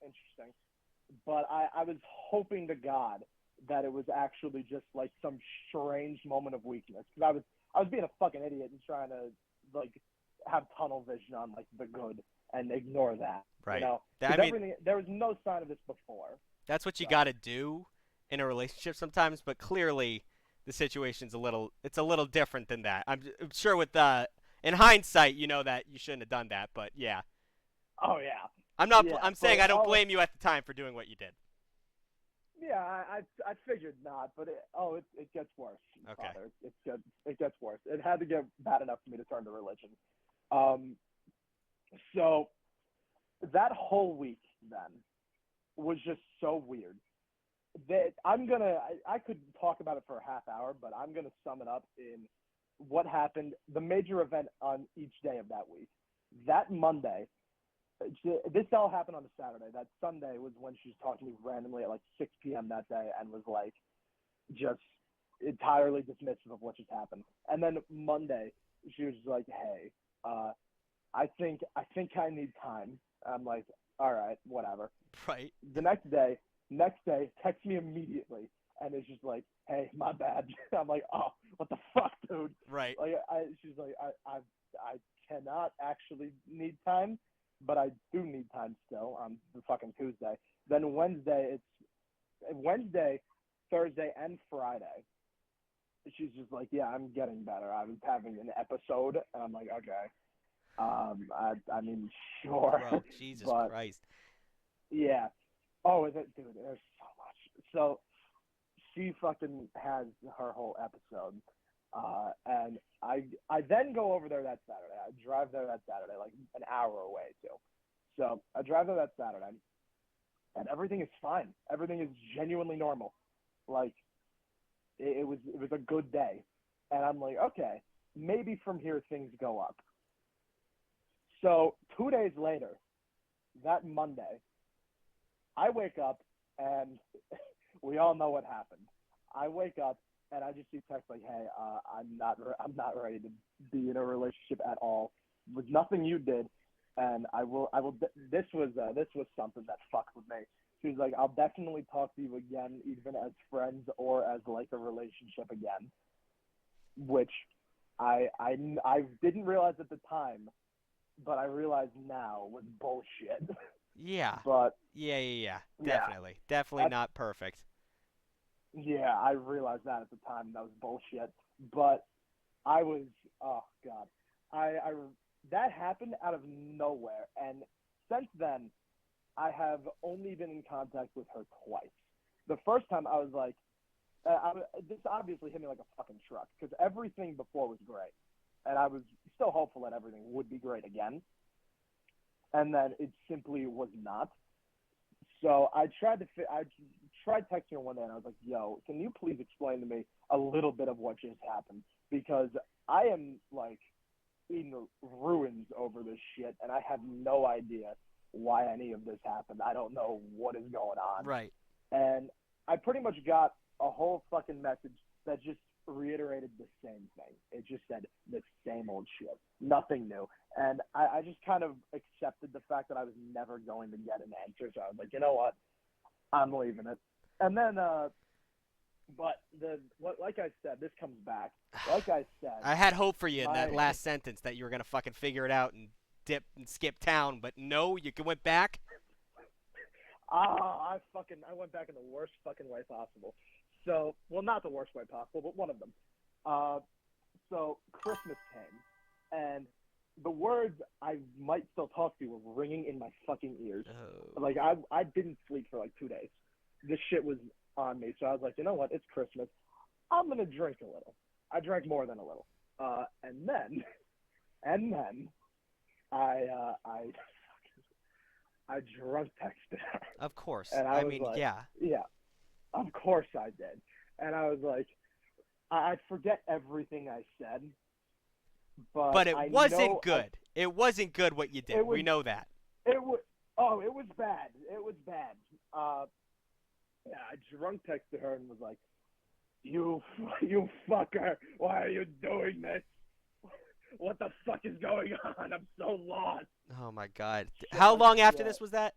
interesting. But I was hoping to God that it was actually just like some strange moment of weakness, because I was being a fucking idiot and trying to like have tunnel vision on like the good and ignore that. Right. You know, I 'cause mean, everything, there was no sign of this before. that's what you So. got to do in a relationship sometimes, but clearly the situation's it's a little different than that. I'm sure with in hindsight, you know that you shouldn't have done that, but yeah. Oh yeah. I'm saying but I don't blame you at the time for doing what you did. Yeah, I figured not, but it gets worse. Okay. Father. It gets worse. It had to get bad enough for me to turn to religion. Um, so that whole week then was just so weird. That I could talk about it for a half hour, but I'm gonna sum it up in what happened, the major event on each day of that week. That Monday, this all happened on a Saturday. That Sunday was when she was talking to me randomly at like 6 p.m. that day and was like just entirely dismissive of what just happened. And then Monday, she was like, "Hey, I think I need time." I'm like, "All right, whatever." Right. The next day, text me immediately, and it's just like, "Hey, my bad." I'm like, "Oh, what the fuck, dude?" Right. Like, she's like, I cannot actually need time, but I do need time still on the fucking Tuesday. Then Wednesday, Thursday, and Friday. She's just like, "Yeah, I'm getting better. I was having an episode," and I'm like, "Okay." I mean, sure. Bro, Jesus but, Christ. Yeah. Oh, dude, there's so much. So she fucking has her whole episode, and I then go over there that Saturday. I drive there that Saturday, like an hour away too. So I drive there that Saturday, and everything is fine. Everything is genuinely normal. Like it was a good day, and I'm like, okay, maybe from here things go up. So 2 days later, that Monday, I wake up and we all know what happened. I wake up and I just see text like, "Hey, I'm not ready to be in a relationship at all. It was nothing you did, and I will. This was something that fucked with me." She was like, "I'll definitely talk to you again, even as friends or as like a relationship again," which I didn't realize at the time, but I realize now was bullshit. Yeah. But Yeah. Yeah. Definitely not perfect. yeah, I realized that at the time that was bullshit. But I was, oh god, I that happened out of nowhere, and since then, I have only been in contact with her twice. The first time I was like, this obviously hit me like a fucking truck, because everything before was great, and I was still hopeful that everything would be great again, and then it simply was not. So I tried texting her one day, and I was like, "Yo, can you please explain to me a little bit of what just happened? Because I am like in ruins over this shit, and I have no idea why any of this happened. I don't know what is going on." Right. And I pretty much got a whole fucking message that just reiterated the same thing. It just said the same old shit, nothing new. And I just kind of accepted the fact that I was never going to get an answer. So I was like, you know what, I'm leaving it. And then, like I said, this comes back. Like I said, I had hope for you in that last sentence that you were gonna fucking figure it out and dip and skip town, but no, you went back. I went back in the worst fucking way possible. So, well, not the worst way possible, but one of them. So Christmas came, and the words "I might still talk to you" were ringing in my fucking ears. Oh. Like I didn't sleep for like 2 days. This shit was on me, so I was like, you know what? It's Christmas. I'm gonna drink a little. I drank more than a little. And then I I drunk texted her. Of course. And I was mean, like, yeah. Yeah, of course I did. And I was like, I forget everything I said, But it wasn't good. It wasn't good what you did. We know that. It was bad. It was bad. Yeah, I drunk texted her and was like, you fucker, why are you doing this? what the fuck is going on? I'm so lost. Oh my God. Shit How like long after that. this was that?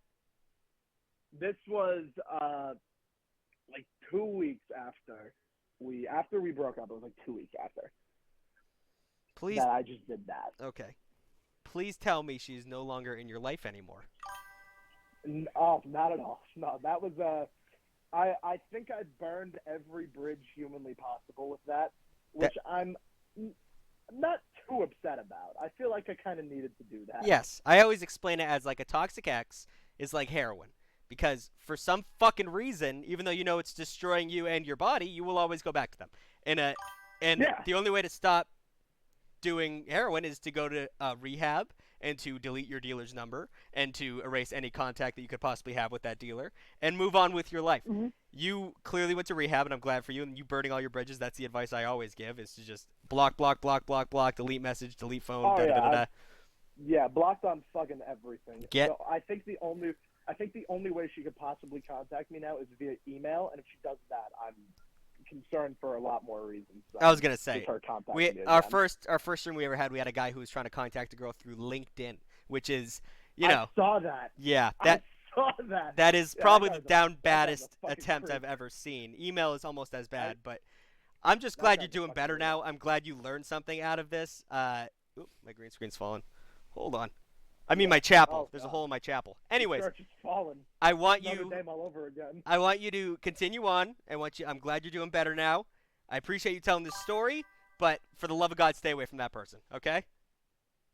This was like 2 weeks after we broke up. It was like 2 weeks after Please. that I just did that. Okay. Please tell me she's no longer in your life anymore. Oh, not at all. No, that was I think I burned every bridge humanly possible with that, which I'm not too upset about. I feel like I kind of needed to do that. Yes, I always explain it as like a toxic ex is like heroin. Because for some fucking reason, even though you know it's destroying you and your body, you will always go back to them. And Yeah. the only way to stop doing heroin is to go to rehab and to delete your dealer's number and to erase any contact that you could possibly have with that dealer and move on with your life. Mm-hmm. You clearly went to rehab, and I'm glad for you. And you burning all your bridges, that's the advice I always give, is to just block, delete message, delete phone, Oh, da-da-da-da-da. Yeah, blocked on fucking everything. Get- So I think the only way she could possibly contact me now is via email, and if she does that, I'm concerned for a lot more reasons. I was gonna say, just her contacting me our again. first room we ever had, we had a guy who was trying to contact a girl through LinkedIn, which is, you I know, saw that. yeah, I saw that. that is Yeah, probably that the guy's a- down that guy's a baddest fucking attempt creep. I've ever seen. Email is almost as bad, but I'm just That glad guy's you're a doing fucking better creep. now. I'm glad you learned something out of this. Oop, my green screen's fallen. Hold on. I mean my chapel. Oh, There's a God. hole in my chapel. The Anyways, church is fallen. I want Notre you Dame all over again. I want you to continue on. I'm glad you're doing better now. I appreciate you telling this story, but for the love of God, stay away from that person, okay?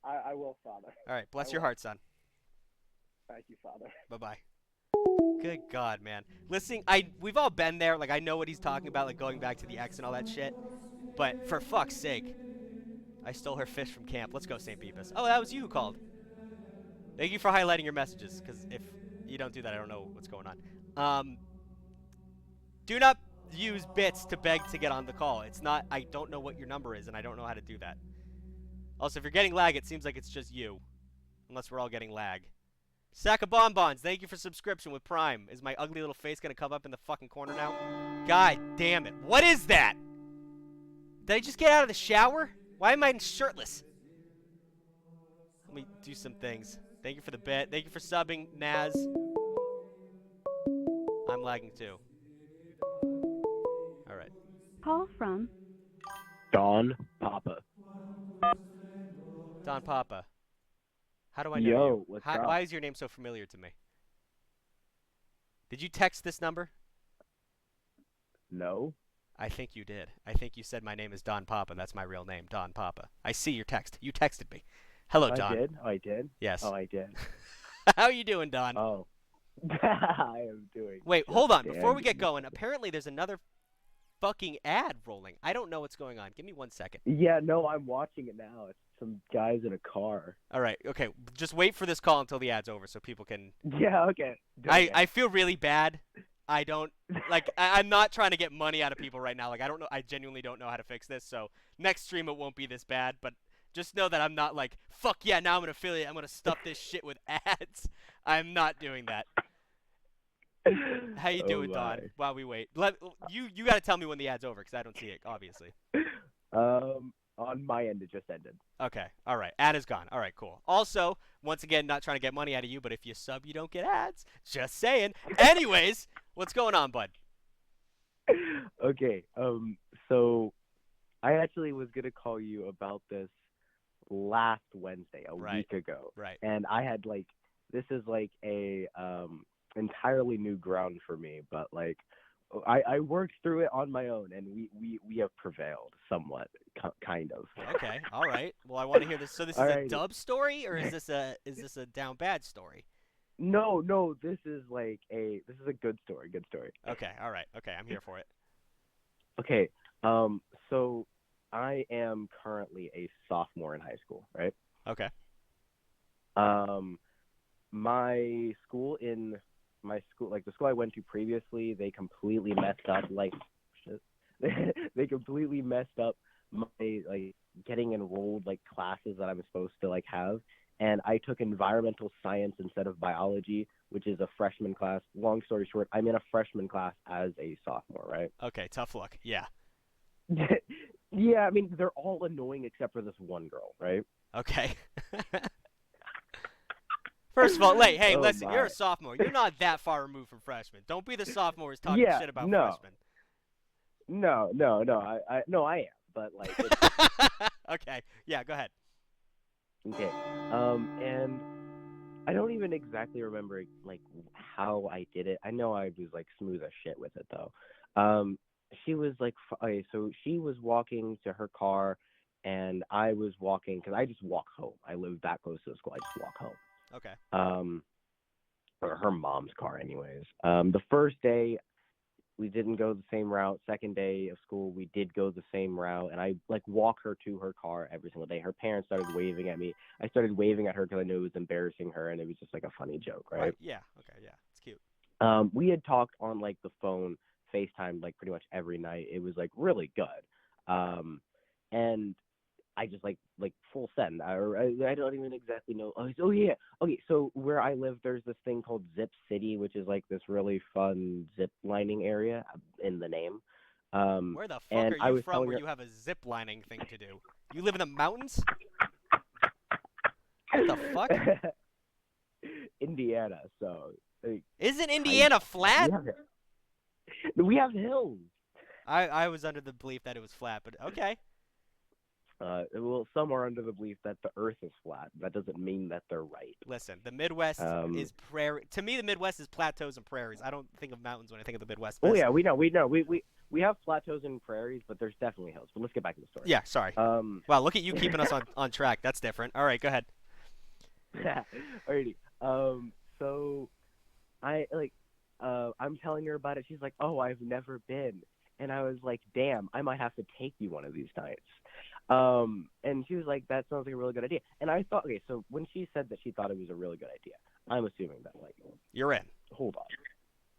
I will, Father. All right, bless I your will. heart, son. Thank you, Father. Bye-bye. Good God, man. Listening, we've all been there. Like, I know what he's talking about, like going back to the ex and all that shit. But for fuck's sake, I stole her fish from camp. Let's go, St. Beepus. Oh, that was you who called. Thank you for highlighting your messages, because if you don't do that, I don't know what's going on. Do not use bits to beg to get on the call. It's not, I don't know what your number is, and I don't know how to do that. Also, if you're getting lag, it seems like it's just you. Unless we're all getting lag. Sack of bonbons, thank you for subscription with Prime. Is my ugly little face gonna come up in the fucking corner now? God damn it. What is that? Did I just get out of the shower? Why am I shirtless? Let me do some things. Thank you for the bet. Thank you for subbing, Naz. I'm lagging too. Alright. Call from Don Papa. Don Papa. How do I know Yo, you? what's up? Why is your name so familiar to me? Did you text this number? No. I think you did. I think you said my name is Don Papa. That's my real name, Don Papa. I see your text. You texted me. Hello, Don. I did? Oh, I did? Yes. Oh, I did. How you doing, Don? Oh. I am doing. Wait, just hold on. Before we get dandy. going, apparently there's another fucking ad rolling. I don't know what's going on. Give me 1 second. Yeah, no, I'm watching it now. It's some guys in a car. All right. Okay. Just wait for this call until the ad's over so people can... Yeah, okay. I feel really bad. I don't... Like, I'm not trying to get money out of people right now. Like, I don't know. I genuinely don't know how to fix this. So next stream it won't be this bad. But just know that I'm not like, fuck yeah, now I'm an affiliate. I'm going to stuff this shit with ads. I'm not doing that. How you doing, Don? my. While we wait, you got to tell me when the ad's over because I don't see it, obviously. On my end, it just ended. Okay, all right. Ad is gone. All right, cool. Also, once again, not trying to get money out of you, but if you sub, you don't get ads. Just saying. Anyways, what's going on, bud? Okay, so I actually was gonna call you about this last Wednesday, a Right. week ago. Right. And I had this is like a entirely new ground for me, but like I worked through it on my own, and we have prevailed somewhat, kind of. Okay, all right. Well, I want to hear this. So this is a Alrighty. dub story, or is this a down bad story? No, this is a good story. Okay, all right. Okay, I'm here for it. Okay, so I am currently a sophomore in high school, right? Okay. My school, like the school I went to previously, they completely messed up. Like, shit. They completely messed up my like getting enrolled like classes that I'm supposed to like have, and I took environmental science instead of biology, which is a freshman class. Long story short, I'm in a freshman class as a sophomore, right? Okay, tough luck. Yeah. Yeah, I mean they're all annoying except for this one girl, right? Okay. First of all, hey, Oh listen, you're my. a sophomore. You're not that far removed from freshmen. Don't be the sophomores talking Yeah, shit about no, freshmen. no. I am, but like, it's, Okay, yeah, go ahead. okay. And I don't even exactly remember like how I did it. I know I was like smooth as shit with it though. She was like, okay, so she was walking to her car, and I was walking because I just walk home. I live that close to the school. I just walk home. Okay. Or her mom's car, anyways. The first day we didn't go the same route. Second day of school, we did go the same route, and I like walk her to her car every single day. Her parents started waving at me. I started waving at her because I knew it was embarrassing her, and it was just like a funny joke, right? Yeah. Okay. Yeah. It's cute. We had talked on like the phone, FaceTime, like pretty much every night. It was like really good. And I just like full send. I don't even exactly know. Oh yeah. Okay, so where I live, there's this thing called Zip City, which is like this really fun zip lining area in the name. Where the fuck And are I you was from telling where her you have a zip lining thing to do? You live in the mountains? What the fuck? Indiana, so like, Isn't Indiana flat? we have hills. I was under the belief that it was flat, but okay. Well, some are under the belief that the Earth is flat. That doesn't mean that they're right. Listen, the Midwest Um, is prairie. To me, the Midwest is plateaus and prairies. I don't think of mountains when I think of the Midwest. Oh yeah, we know. We have plateaus and prairies, but there's definitely hills. But let's get back to the story. Yeah, sorry. Wow, look at you keeping us on track. That's different. All right, go ahead. Alrighty. So I like, I'm telling her about it. She's like, "Oh, I've never been," and I was like, "Damn, I might have to take you one of these nights." And she was like, "That sounds like a really good idea." And I thought, okay, so when she said that she thought it was a really good idea, I'm assuming that like, You're in. hold on,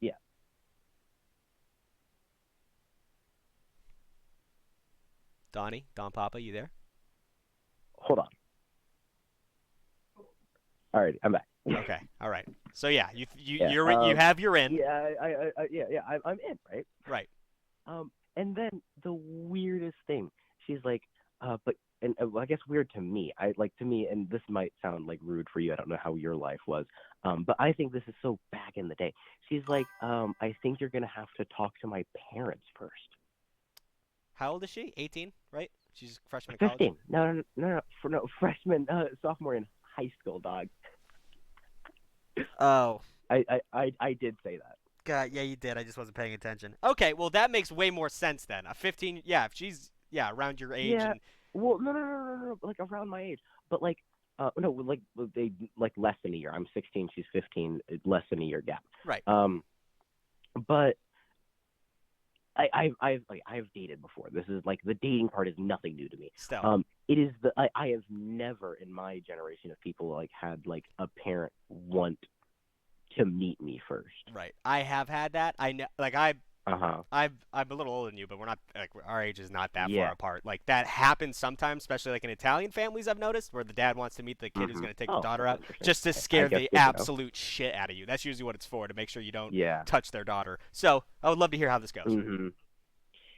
yeah, Donnie, Don Papa, you there? hold on. Alrighty, I'm back. Okay. All right. So yeah, Yeah, you have your in. Yeah, I'm in, right? Right. And then the weirdest thing, she's like, but and I guess weird to me. I like to me, and this might sound like rude for you. I don't know how your life was, but I think this is so back in the day. She's like, I think you're gonna have to talk to my parents first. How old is she? 18, right? She's a freshman in college. 15. No, freshman, sophomore in high school, dog. Oh. I did say that. God, yeah, you did. I just wasn't paying attention. Okay, well that makes way more sense then. A 15, yeah, if she's around your age Yeah. and Well, no, like around my age, but like, no, like they like less than a year. I'm 16, she's 15, less than a year gap. right. But I've dated before. This is like the dating part is nothing new to me. Still. It is I have never in my generation of people like had like a parent want to meet me first. Right. I have had that. I know like I'm a little older than you, but we're not like our age is not that far apart. Like that happens sometimes, especially like in Italian families. I've noticed where the dad wants to meet the kid who's going to take the daughter out, just to scare the absolute shit out of you. That's usually what it's for, to make sure you don't touch their daughter. So I would love to hear how this goes. Mm-hmm.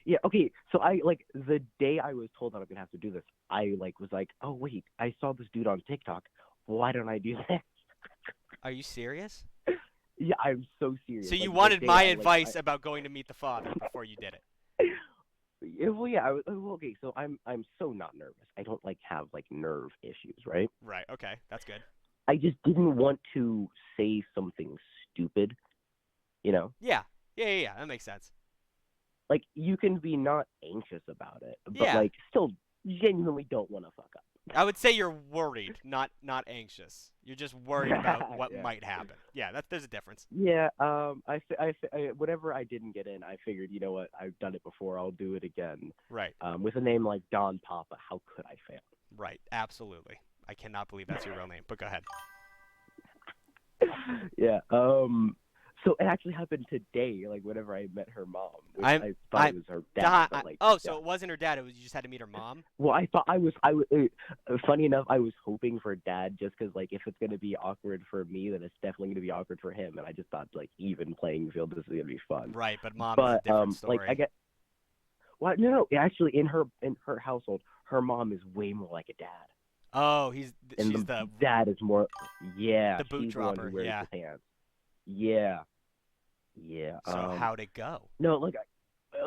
Yeah. Okay. So I like the day I was told that I'm gonna have to do this, I like was like, oh wait, I saw this dude on TikTok. Why don't I do this? Are you serious? Yeah, I'm so serious. So you like, wanted my advice about going to meet the father before you did it? Yeah, well, yeah. Okay, so I'm so not nervous. I don't like have like nerve issues, right? Right. Okay, that's good. I just didn't want to say something stupid, you know? Yeah. That makes sense. Like you can be not anxious about it, but Yeah. like still genuinely don't want to fuck up. I would say you're worried, not anxious. You're just worried about what Yeah. might happen. Yeah, there's a difference. Yeah. Whatever I didn't get in, I figured, you know what? I've done it before. I'll do it again. Right. With a name like Don Papa, how could I fail? Right. Absolutely. I cannot believe that's your real name. But go ahead. Yeah. So it actually happened today. Like whenever I met her mom, which I thought it was her dad. But, like, so it wasn't her dad. It was you just had to meet her mom. Well, I thought I was. Funny enough, I was hoping for dad, just because like if it's gonna be awkward for me, then it's definitely gonna be awkward for him. And I just thought like even playing field, this is gonna be fun. Right, but mom is a different story. Like I get. What? No, no. Actually, in her household, her mom is way more like a dad, Oh, and she's the the dad is more. Yeah, the boot she's the one who dropper. wears Yeah. the pants. Yeah, yeah. So how'd it go? No, look,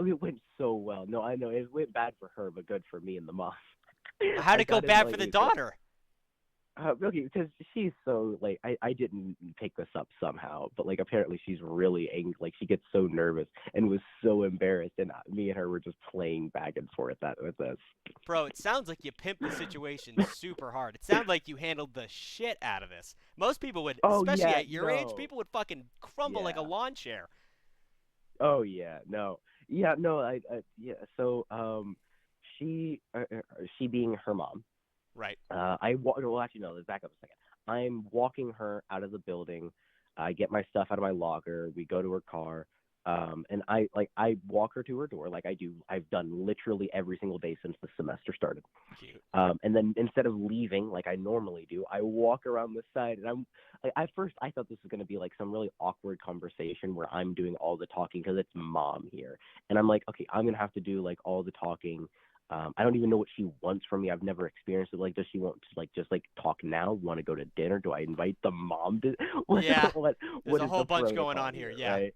it went so well. No, I know it went bad for her, but good for me and the mom. How'd I it go got in, bad like, for the it- daughter? Okay, because she's so like I didn't pick this up somehow, but like apparently she's really angry. Like she gets so nervous and was so embarrassed, and me and her were just playing back and forth that with this. Bro, it sounds like you pimped the situation super hard. It sounds like you handled the shit out of this. Most people would, Oh especially yeah, at your age, no, people would fucking crumble like a yeah. lawn chair. Oh yeah, no, yeah, no, yeah. So she being her mom. Right. Well, actually, no. Let's back up a second. I'm walking her out of the building. I get my stuff out of my locker. We go to her car, and I walk her to her door like I do. I've done literally every single day since the semester started. Cute. And then instead of leaving like I normally do, I walk around the side, and at first I thought this was going to be like some really awkward conversation where I'm doing all the talking because it's mom here, and I'm like, okay, I'm gonna have to do like all the talking. I don't even know what she wants from me. I've never experienced it. Like, does she want to like just like talk now? Want to go to dinner? Do I invite the mom to? Yeah, what There's a is whole the bunch going protocol on here. Yeah. right?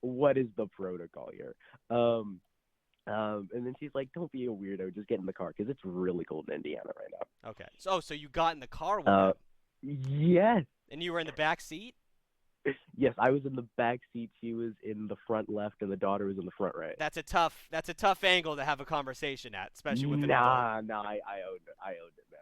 What is the protocol here? And then she's like, "Don't be a weirdo. Just get in the car because it's really cold in Indiana right now." Okay. So you got in the car with Uh, them, yes, and you were in the back seat? yes. I was in the back seat. She was in the front left, and the daughter was in the front right. That's a tough angle to have a conversation at, especially with an adult. Nah. I owned it. I owned it, man.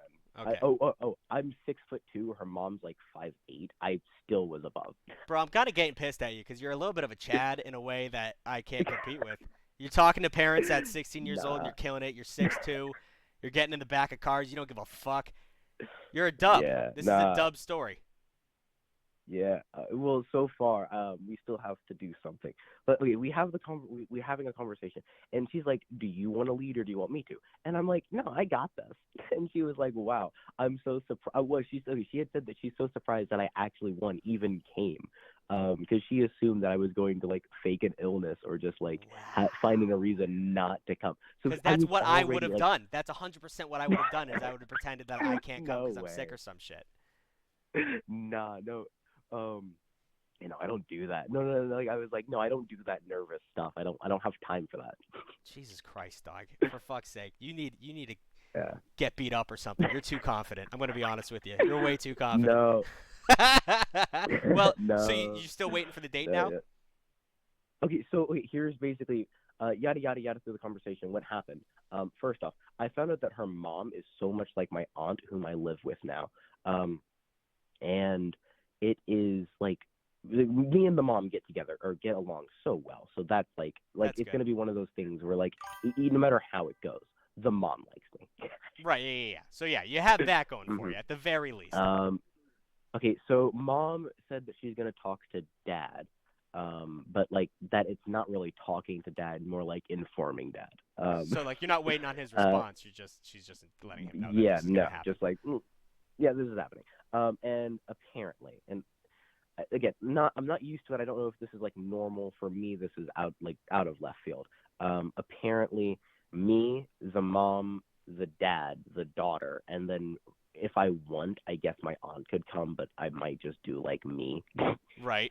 Okay. I'm 6'2". Her mom's like 5'8". I still was above. Bro, I'm kind of getting pissed at you because you're a little bit of a Chad in a way that I can't compete with. You're talking to parents at 16 years old, and Nah. you're killing it. You're 6'2". You're getting in the back of cars. You don't give a fuck. You're a dub. Yeah, This is a nah. dub story. Yeah. Well, so far, we still have to do something. But okay, we're having a conversation, and she's like, "Do you want to lead or do you want me to?" And I'm like, "No, I got this." And she was like, "Wow, I'm so surprised." Well, she had said that she's so surprised that I actually even came, because she assumed that I was going to like fake an illness or just like finding a reason not to come. So Because that's was what I already, would have like, done. That's 100% what I would have done is I would have pretended that I can't come No because I'm way. sick or some shit. Nah, no. I don't do that. No. Like I was like, no, I don't do that nervous stuff. I don't have time for that. Jesus Christ, dog. For fuck's sake. You need to Yeah. get beat up or something. You're too confident. I'm going to be honest with you. You're way too confident. No. Well, No. so you still waiting for the date Yeah, now? yeah. Okay, so here's basically yada yada yada through the conversation. What happened? First off, I found out that her mom is so much like my aunt, whom I live with now. And it is like me and the mom get together or get along so well. So that's like That's it's good. gonna be one of those things where like no matter how it goes, the mom likes me. Right, yeah. So yeah, you have that going for Mhm. you at the very least. Okay, so mom said that she's gonna talk to dad, but like that it's not really talking to dad, more like informing dad. So like you're not waiting on his response. She's just letting him know that Yeah, this is no, gonna happen. just like yeah, this is happening. And apparently, and again, I'm not used to it. I don't know if this is like normal for me. This is out of left field. Apparently, me, the mom, the dad, the daughter, and then if I want, I guess my aunt could come, but I might just do like me. Right.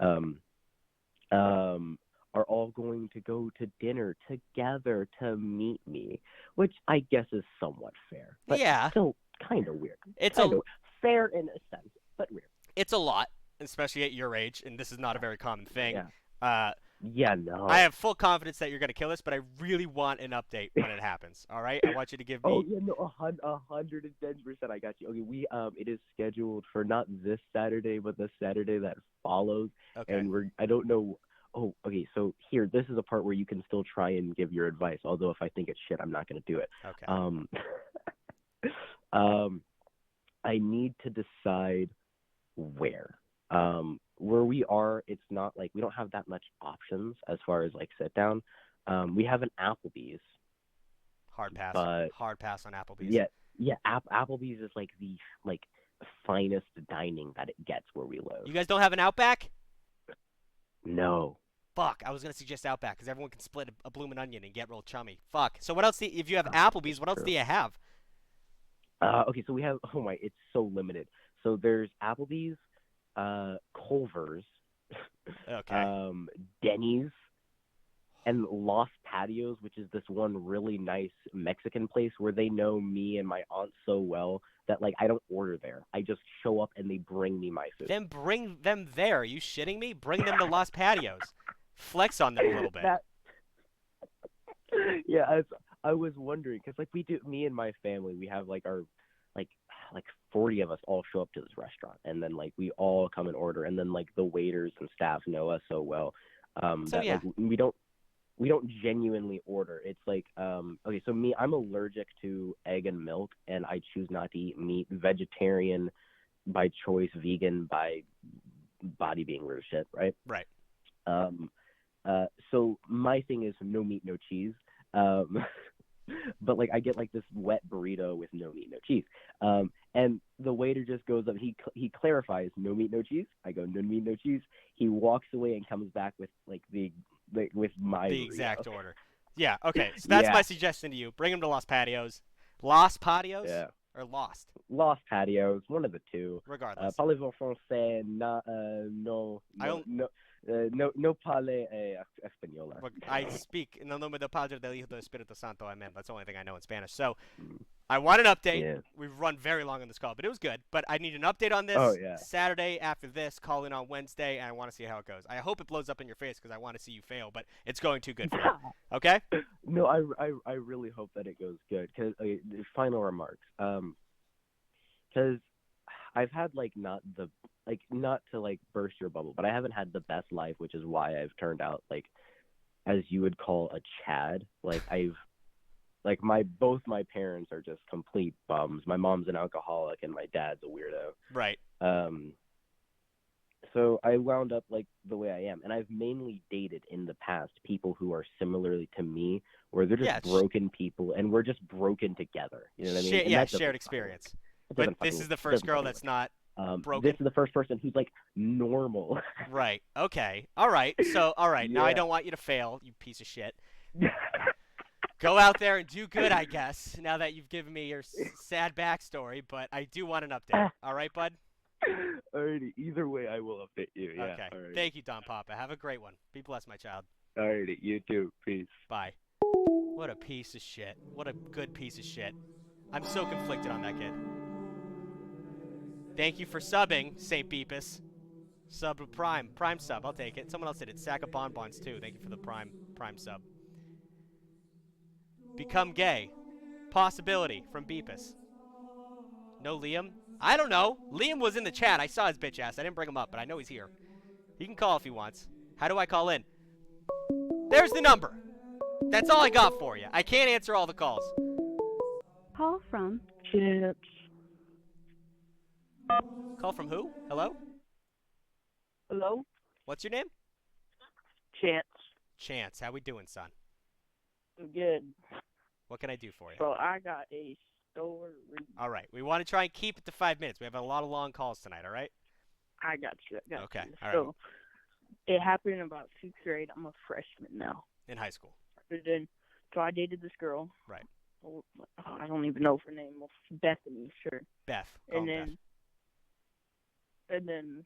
Are all going to go to dinner together to meet me, which I guess is somewhat fair, but Yeah. still kind of weird. It's Kinda fair in a sense, but weird. It's a lot, especially at your age, and this is not a very common thing. Yeah. Yeah, no. I have full confidence that you're gonna kill this, but I really want an update when it happens. All right, I want you to give me. Oh yeah, no, 110%. I got you. Okay, it is scheduled for not this Saturday, but the Saturday that follows, Okay. and I don't know. Oh, okay. So here, this is a part where you can still try and give your advice. Although if I think it's shit, I'm not gonna do it. Okay. I need to decide where. Where we are, it's not like we don't have that much options as far as like sit down. We have an Applebee's. Hard pass. But Hard pass on Applebee's. Yeah. Applebee's is like the finest dining that it gets where we live. You guys don't have an Outback? No. Fuck, I was going to suggest Outback because everyone can split a bloomin' onion and get real chummy. Fuck. So what else if you have Applebee's, what else do you have? Okay, so we have, oh my, it's so limited. So there's Applebee's, Culver's, Okay. Denny's, and Lost Patios, which is this one really nice Mexican place where they know me and my aunt so well that, like, I don't order there. I just show up and they bring me my food. Then bring them there. Are you shitting me? Bring them to Lost Patios. Flex on them a little bit. Yeah, I was wondering because, like, me and my family, we have like our like 40 of us all show up to this restaurant, and then like we all come and order, and then like the waiters and staff know us so well that yeah. like we don't genuinely order. It's like okay, so I'm allergic to egg and milk, and I choose not to eat meat. Vegetarian by choice, vegan by body being weird shit, right? Right. So my thing is no meat, no cheese. But like I get like this wet burrito with no meat, no cheese. And the waiter just goes up. He clarifies no meat, no cheese. I go no meat, no cheese. He walks away and comes back with like with my the burrito. exact order. Yeah. Okay. So that's my suggestion to you. Bring them to Lost Patios. Lost Patios. Yeah. Or Lost. Lost Patios, one of the two. Regardless. Parlez-vous français? No parle español. I speak in the nome del Padre, del Hijo, del Espíritu Santo. Amen. That's the only thing I know in Spanish. So, I want an update. Yeah. We've run very long on this call, but it was good. But I need an update on this Saturday after this. Call in on Wednesday, and I want to see how it goes. I hope it blows up in your face because I want to see you fail, but it's going too good for you. Okay? No, I really hope that it goes good. Cause final remarks. Because I've had like not to like burst your bubble, but I haven't had the best life, which is why I've turned out like, as you would call a Chad. Like both my parents are just complete bums. My mom's an alcoholic and my dad's a weirdo. Right. So I wound up like the way I am, and I've mainly dated in the past people who are similarly to me, where they're just broken people, and we're just broken together. You know what I mean? Shared experience. But this is the first girl that's not broken. This is the first person who's like normal. Right. Okay. All right. So, all right. Now I don't want you to fail, you piece of shit. Go out there and do good, I guess, now that you've given me your sad backstory, but I do want an update. All right, bud? Alrighty. Either way, I will update you. Yeah. Okay. Alrighty. Thank you, Don Papa. Have a great one. Be blessed, my child. Alrighty. You too. Peace. Bye. What a piece of shit. What a good piece of shit. I'm so conflicted on that kid. Thank you for subbing, St. Beepus. Sub Prime. Prime sub. I'll take it. Someone else did it. Sack of bonbons, too. Thank you for the Prime sub. Become gay. Possibility from Beepus. No Liam? I don't know. Liam was in the chat. I saw his bitch ass. I didn't bring him up, but I know he's here. He can call if he wants. How do I call in? There's the number. That's all I got for you. I can't answer all the calls. Call from Chips. Call from who? Hello? Hello? What's your name? Chance. Chance. How we doing, son? Good. What can I do for you? So I got a story. All right. We want to try and keep it to 5 minutes. We have a lot of long calls tonight, all right? I got you. Okay. You. All right. So it happened in about 6th grade. I'm a freshman now. In high school. So I dated this girl. Right. I don't even know her name. Bethany, sure. Beth. Call Beth. And then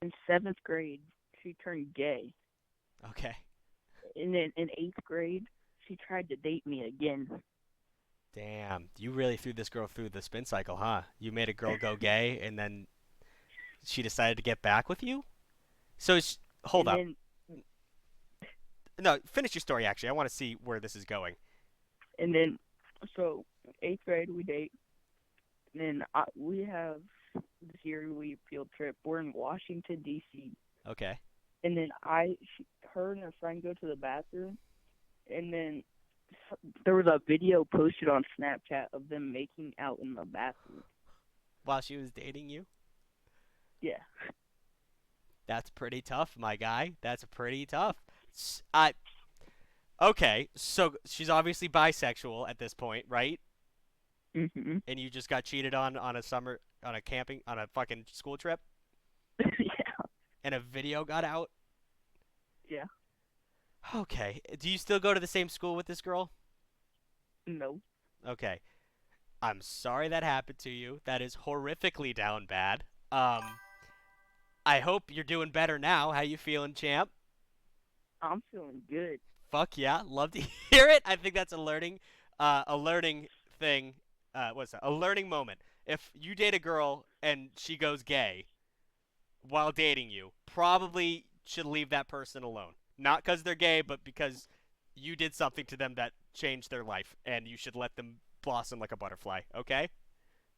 in 7th grade, she turned gay. Okay. And then in 8th grade, she tried to date me again. Damn. You really threw this girl through the spin cycle, huh? You made a girl go gay, and then she decided to get back with you? So, hold up. No, finish your story, actually. I want to see where this is going. And then, so 8th grade, we date. And then we have this yearly field trip. We're in Washington, D.C. Okay. And then her and her friend go to the bathroom. And then there was a video posted on Snapchat of them making out in the bathroom. While she was dating you? Yeah. That's pretty tough, my guy. That's pretty tough. Okay, so she's obviously bisexual at this point, right? Mm-hmm. And you just got cheated on a fucking school trip? Yeah. And a video got out? Yeah. Okay. Do you still go to the same school with this girl? No. Okay. I'm sorry that happened to you. That is horrifically down bad. I hope you're doing better now. How you feeling, champ? I'm feeling good. Fuck yeah, love to hear it. I think that's a learning thing. What's that? A learning moment. If you date a girl and she goes gay while dating you, probably should leave that person alone. Not because they're gay, but because you did something to them that changed their life, and you should let them blossom like a butterfly. Okay?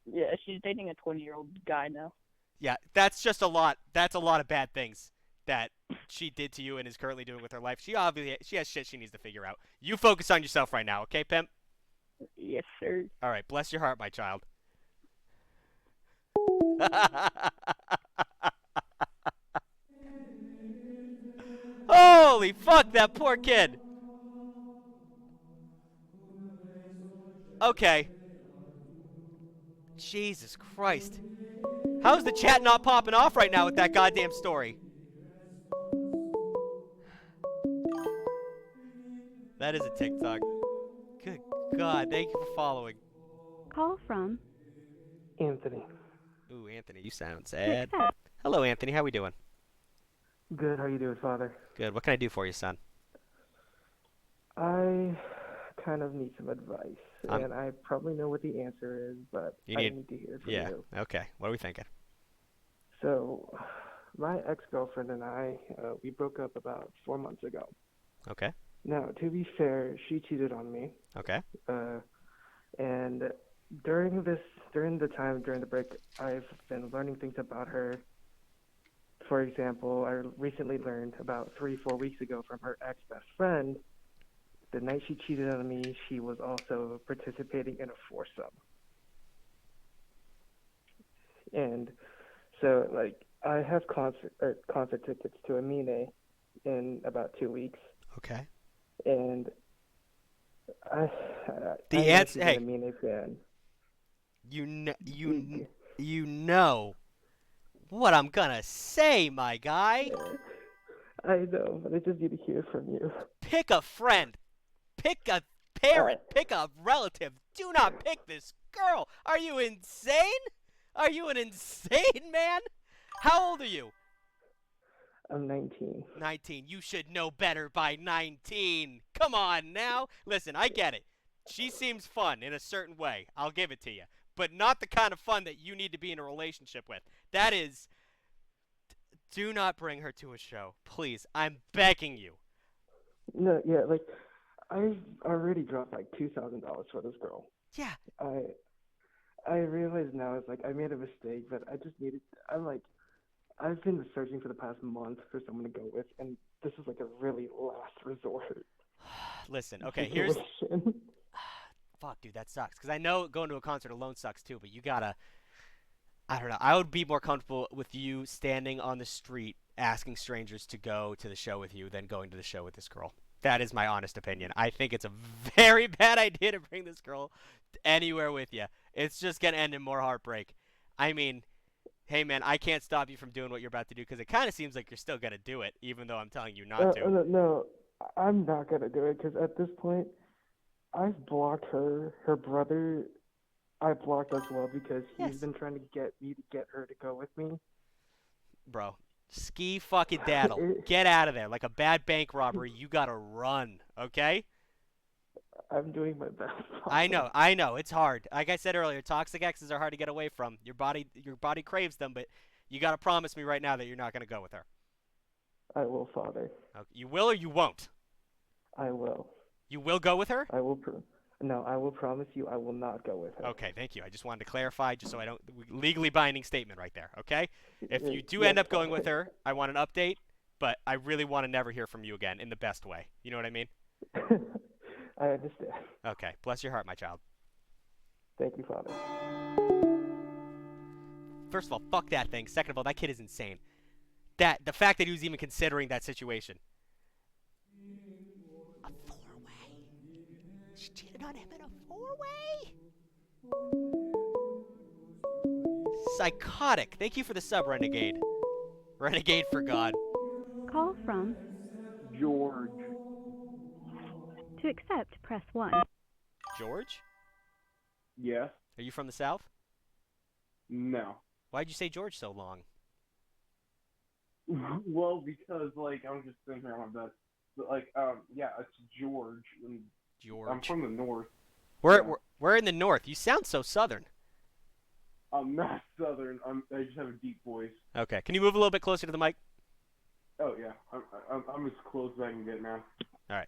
Yeah, she's dating a 20-year-old guy now. Yeah, that's just a lot. That's a lot of bad things that she did to you and is currently doing with her life. She has shit she needs to figure out. You focus on yourself right now, okay, pimp? Yes, sir. All right, bless your heart, my child. Holy fuck, that poor kid. Okay. Jesus Christ. How's the chat not popping off right now with that goddamn story? That is a TikTok. Good God, thank you for following. Call from Anthony. Ooh, Anthony, you sound sad. accept. Hello, Anthony. How we doing? Good. How you doing, Father? Good. What can I do for you, son? I kind of need some advice, I'm- and I probably know what the answer is, but You I need- need to hear it from Yeah. you. Okay. What are we thinking? So, my ex-girlfriend and I, we broke up about 4 months ago. Okay. Now, to be fair, she cheated on me, Okay. and during the break, I've been learning things about her. For example, I recently learned about 3-4 weeks ago from her ex-best friend. The night she cheated on me, she was also participating in a foursome. And so, like, I have concert tickets to Amine in about 2 weeks, Okay. and I The I know answer- she's hey. an Amine fan. You know what I'm gonna say, my guy. I know, but I just need to hear from you. Pick a friend. Pick a parent. Pick a relative. Do not pick this girl. Are you insane? Are you an insane man? How old are you? I'm 19. 19. You should know better by 19. Come on now. Listen, I get it. She seems fun in a certain way. I'll give it to you. But not the kind of fun that you need to be in a relationship with. That is... Do not bring her to a show. Please. I'm begging you. No, yeah, like, I've already dropped like $2,000 for this girl. Yeah. I realize now it's like I made a mistake, but I just needed. I've been searching for the past month for someone to go with, and this is like a really last resort. Listen, okay, here's... situation. Fuck, dude, that sucks. Because I know going to a concert alone sucks too, but you gotta... I don't know. I would be more comfortable with you standing on the street asking strangers to go to the show with you than going to the show with this girl. That is my honest opinion. I think it's a very bad idea to bring this girl anywhere with you. It's just going to end in more heartbreak. I mean, hey, man, I can't stop you from doing what you're about to do because it kind of seems like you're still going to do it, even though I'm telling you not to. No, I'm not gonna do it because at this point, I've blocked her. Her brother, I blocked as well because he's Yes. been trying to get me to get her to go with me. Bro, ski fucking daddle. Get out of there. Like a bad bank robbery, you got to run, okay? I'm doing my best. I know. It's hard. Like I said earlier, toxic exes are hard to get away from. Your body craves them, but you got to promise me right now that you're not going to go with her. I will, Father. Okay. You will or you won't? I will. You will go with her? I will. No, I will promise you I will not go with her. Okay, thank you. I just wanted to clarify, just so I don't legally binding statement right there. Okay. If you do Yes, end up going Father. with her, I want an update, but I really want to never hear from you again in the best way. You know what I mean? I understand. Okay. Bless your heart, my child. Thank you, Father. First of all, fuck that thing. Second of all, that kid is insane. The fact that he was even considering that situation. A four-way. She cheated on him in a four-way? Psychotic. Thank you for the sub, Renegade. Renegade for God. Call from George. To accept, press 1. George? Yes. Are you from the South? No. Why'd you say George so long? Well, because I'm just sitting here on my bed. But yeah, it's George. And George. I'm from the north. We're, yeah. we're in the North. You sound so Southern. I'm not Southern. I just have a deep voice. Okay. Can you move a little bit closer to the mic? Oh yeah, I'm as close as I can get now. All right.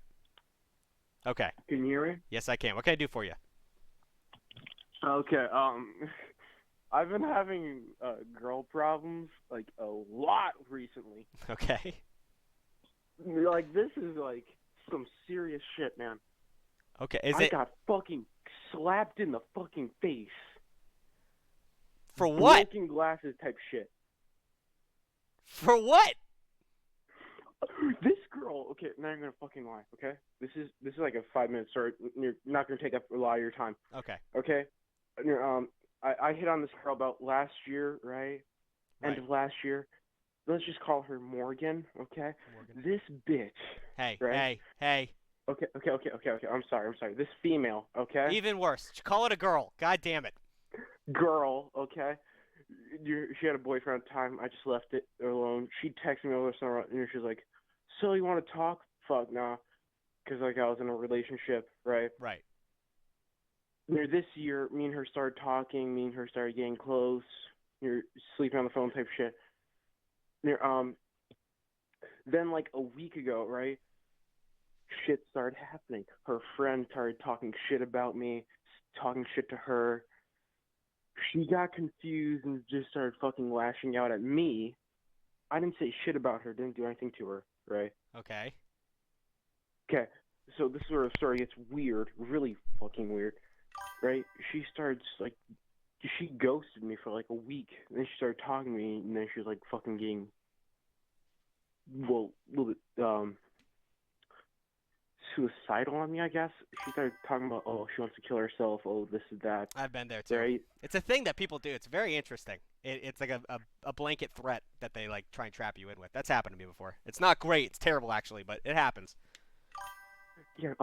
Okay. Can you hear me? Yes, I can. What can I do for you? Okay. I've been having girl problems a lot recently. Okay. This is some serious shit, man. Okay. I got fucking slapped in the fucking face. For what? Broken glasses type shit. For what? This girl, okay, now I'm gonna fucking lie, okay? This is like a 5-minute story. You're not gonna take up a lot of your time. Okay. Okay? I hit on this girl about last year, right? End of last year. Let's just call her Morgan, okay? Morgan. This bitch. Hey, right? hey. Okay. I'm sorry. This female, okay? Even worse. Call it a girl. God damn it. Girl, okay? She had a boyfriend at the time. I just left it alone. She texted me over the summer, and she's like, "So you want to talk?" Fuck, nah. Because I was in a relationship, right? Right. This year, me and her started talking. Me and her started getting close. You're sleeping on the phone type shit. Then a week ago, right? Shit started happening. Her friend started talking shit about me, talking shit to her. She got confused and just started fucking lashing out at me. I didn't say shit about her, didn't do anything to her, right? Okay. Okay, so this is where the story gets weird, really fucking weird, right? She started, she ghosted me for a week. And then she started talking to me, and then she was fucking getting, well, a little bit, suicidal on me, I guess. She started talking about, oh, she wants to kill herself, oh, this is that. I've been there too. Right? It's a thing that people do. It's very interesting. It's like a blanket threat that they try and trap you in with. That's happened to me before. It's not great. It's terrible actually, but it happens. Yeah,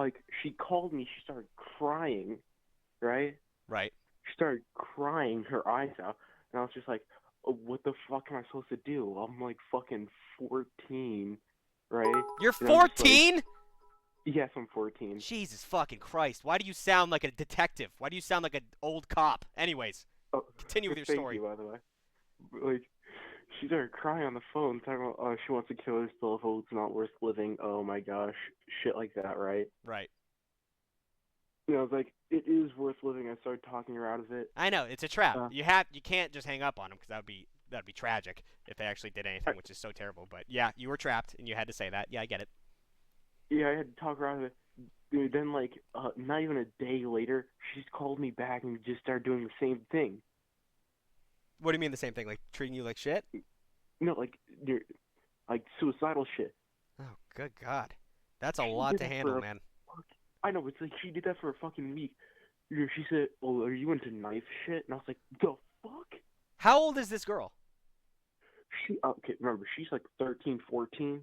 she called me. She started crying, right? Right. She started crying her eyes out, and I was just like, oh, what the fuck am I supposed to do? I'm fucking 14, right? You're 14? Yes, I'm 14. Jesus fucking Christ. Why do you sound like a detective? Why do you sound like an old cop? Anyways, continue with your story. Thank you, by the way. She started crying on the phone, talking about, oh, she wants to kill herself, oh, it's not worth living, oh my gosh, shit like that, right? Right. I was like, it is worth living. I started talking her out of it. I know, it's a trap. You can't just hang up on them because that'd be tragic if they actually did anything, which is so terrible. But yeah, you were trapped and you had to say that. Yeah, I get it. Yeah, I had to talk her out of it. Dude, then not even a day later, she just called me back and just started doing the same thing. What do you mean the same thing? Like treating you like shit? No, suicidal shit. Oh, good God. That's a lot to handle, man. I know, it's she did that for a fucking week. She said, oh, are you into knife shit? And I was like, the fuck? How old is this girl? Okay, remember, she's 13, 14.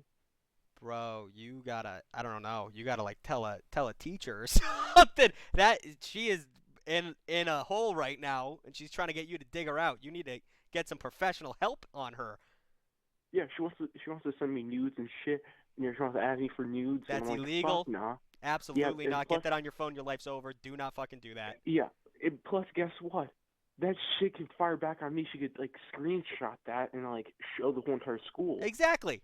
Bro, you gotta, I don't know, you gotta tell a teacher or something. That she is in a hole right now, and she's trying to get you to dig her out. You need to get some professional help on her. Yeah, she wants to send me nudes and shit. She wants to ask me for nudes. That's and I'm illegal. Fuck nah. Absolutely not. Get that on your phone. Your life's over. Do not fucking do that. Yeah. Plus, guess what? That shit can fire back on me. She could screenshot that and show the whole entire school. Exactly.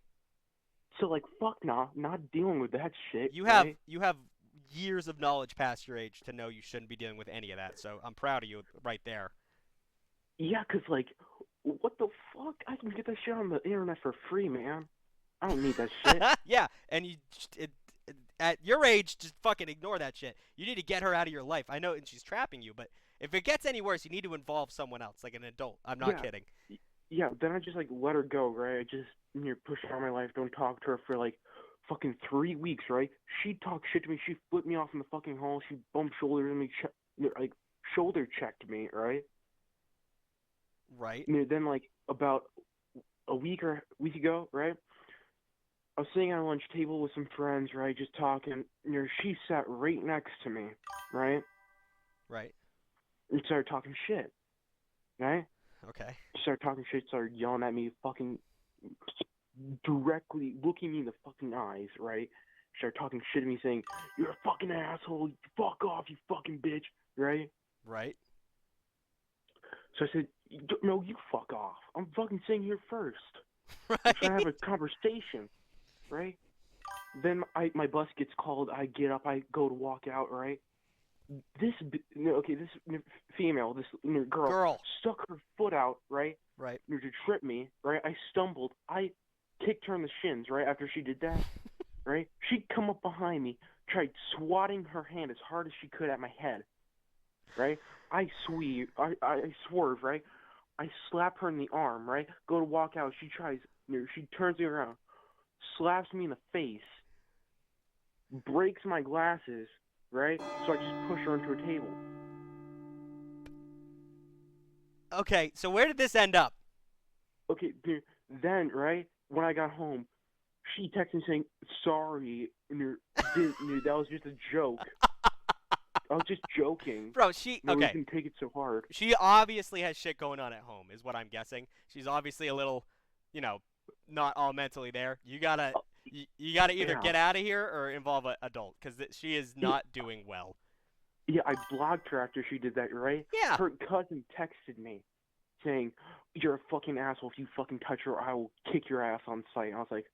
So fuck nah, not dealing with that shit. You have years of knowledge past your age to know you shouldn't be dealing with any of that. So I'm proud of you right there. Yeah, 'cause what the fuck? I can get that shit on the internet for free, man. I don't need that shit. Yeah, and at your age, just fucking ignore that shit. You need to get her out of your life. I know, and she's trapping you, but if it gets any worse, you need to involve someone else, like an adult. I'm not kidding. Yeah, then I just let her go, right? I just push her out of my life. Don't talk to her for fucking 3 weeks, right? She talked shit to me. She flipped me off in the fucking hall. She bumped shoulders at me, shoulder checked me, right? Right. And then about a week ago, right? I was sitting at a lunch table with some friends, right, just talking. She sat right next to me, right, Right. and started talking shit, right? Okay. She started talking shit, started yelling at me, fucking directly looking me in the fucking eyes, right? She started talking shit to me, saying, "You're a fucking asshole. Fuck off, you fucking bitch," right? Right. So I said, "No, you fuck off. I'm fucking sitting here first. Right. I'm trying to have a conversation, right?" Then my bus gets called. I get up. I go to walk out, right? This female, this girl, stuck her foot out, right? Right. To trip me, right? I stumbled. I kicked her in the shins, right? After she did that, right? She'd come up behind me, tried swatting her hand as hard as she could at my head, right? I swerve, right? I slap her in the arm, right? Go to walk out. She turns me around, slaps me in the face, breaks my glasses, right? So I just push her into a table. Okay, so where did this end up? Okay, then, right, when I got home, she texted me saying, "Sorry, that was just a joke. I was just joking." Bro, okay. You didn't take it so hard. She obviously has shit going on at home, is what I'm guessing. She's obviously a little, not all mentally there. You gotta either get out of here or involve an adult, because she is not doing well. Yeah, I blocked her after she did that, right? Yeah. Her cousin texted me saying, "You're a fucking asshole. If you fucking touch her, I will kick your ass on sight." I was like,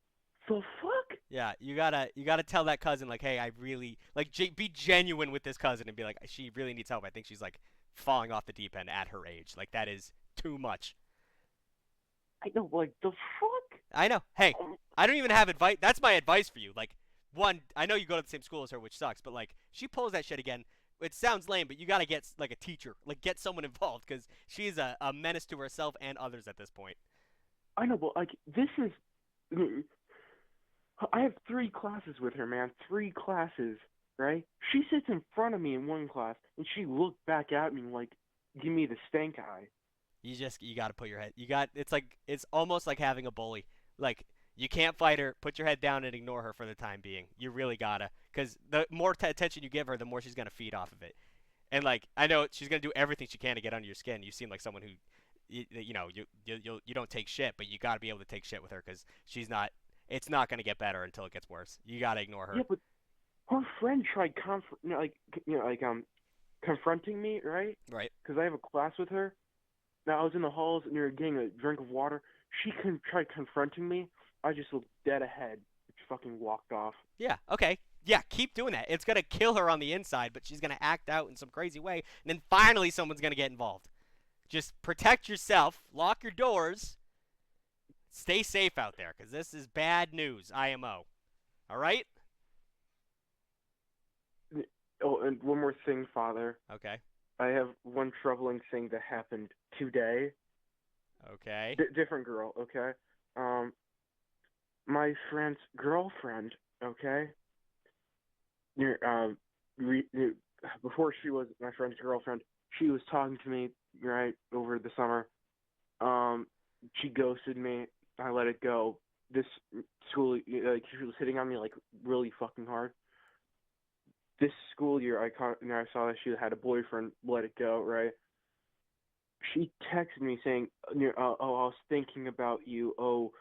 the fuck? Yeah, you gotta tell that cousin, like, hey, I really, like, be genuine with this cousin and be like, she really needs help. I think she's, like, falling off the deep end at her age. Like, that is too much. I know, like, the fuck? I know. Hey, I don't even have advice. That's my advice for you. Like, one, I know you go to the same school as her, which sucks, but, like, she pulls that shit again. It sounds lame, but you gotta get, like, a teacher. Like, get someone involved, because she's a menace to herself and others at this point. I know, but, like, this is... I have 3 classes with her, man. 3 classes, right? She sits in front of me in one class, and she looked back at me like, give me the stank eye. You gotta put your head. It's almost like having a bully. Like, you can't fight her. Put your head down and ignore her for the time being. You really gotta, because the more attention you give her, the more she's gonna feed off of it. And, like, I know she's gonna do everything she can to get under your skin. You seem like someone who, you don't take shit, but you gotta be able to take shit with her, because she's not. It's not gonna get better until it gets worse. You gotta ignore her. Yeah, but her friend tried confronting me, right? Right. Because I have a class with her. Now, I was in the halls near getting a drink of water. She tried confronting me. I just looked dead ahead. Just fucking walked off. Yeah, okay. Yeah, keep doing that. It's going to kill her on the inside, but she's going to act out in some crazy way, and then finally someone's going to get involved. Just protect yourself. Lock your doors. Stay safe out there, because this is bad news, IMO. All right? Oh, and one more thing, Father. Okay. I have one troubling thing that happened today. Okay. Different girl, okay? My friend's girlfriend, okay? Before she was my friend's girlfriend, she was talking to me, right, over the summer. She ghosted me. I let it go. This school, she was hitting on me, like, really fucking hard. This school year, I saw that she had a boyfriend, let it go, right? She texted me saying, "Oh, I was thinking about you. Oh,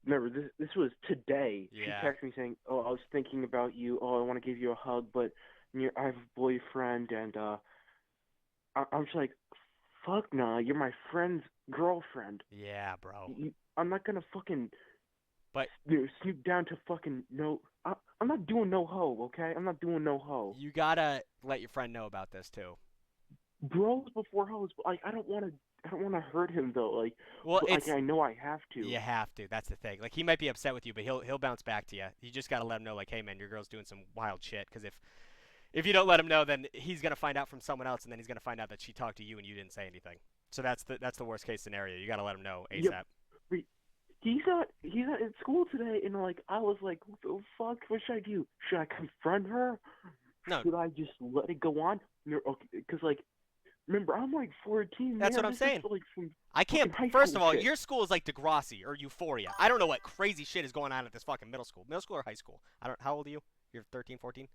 remember, this was today." Yeah. She texted me saying, "Oh, I was thinking about you. Oh, I want to give you a hug, but I have a boyfriend," and I'm just like, "Fuck nah, you're my friend's girlfriend." Yeah, bro. I'm not gonna fucking snoop down to fucking no. I'm not doing no hoe, okay? I'm not doing no hoe. You gotta let your friend know about this too. Bros before hoes, but like I don't want to hurt him though. Like, well, like I know I have to. You have to. That's the thing. Like, he might be upset with you, but he'll bounce back to you. You just gotta let him know, like, hey man, your girl's doing some wild shit. Because if you don't let him know, then he's gonna find out from someone else, and then he's gonna find out that she talked to you and you didn't say anything. So that's the worst case scenario. You gotta let him know ASAP. Yep. He's not at school today, and like I was like, what the fuck? What should I do? Should I confront her? No. Should I just let it go on? Okay, because like Remember, I'm like 14. That's man. what I'm This saying. Is like some I can't. fucking high First school of all, shit. your school is like Degrassi or Euphoria. I don't know what crazy shit is going on at this fucking middle school. Middle school or high school? I don't. How old are you? You're 13, 14?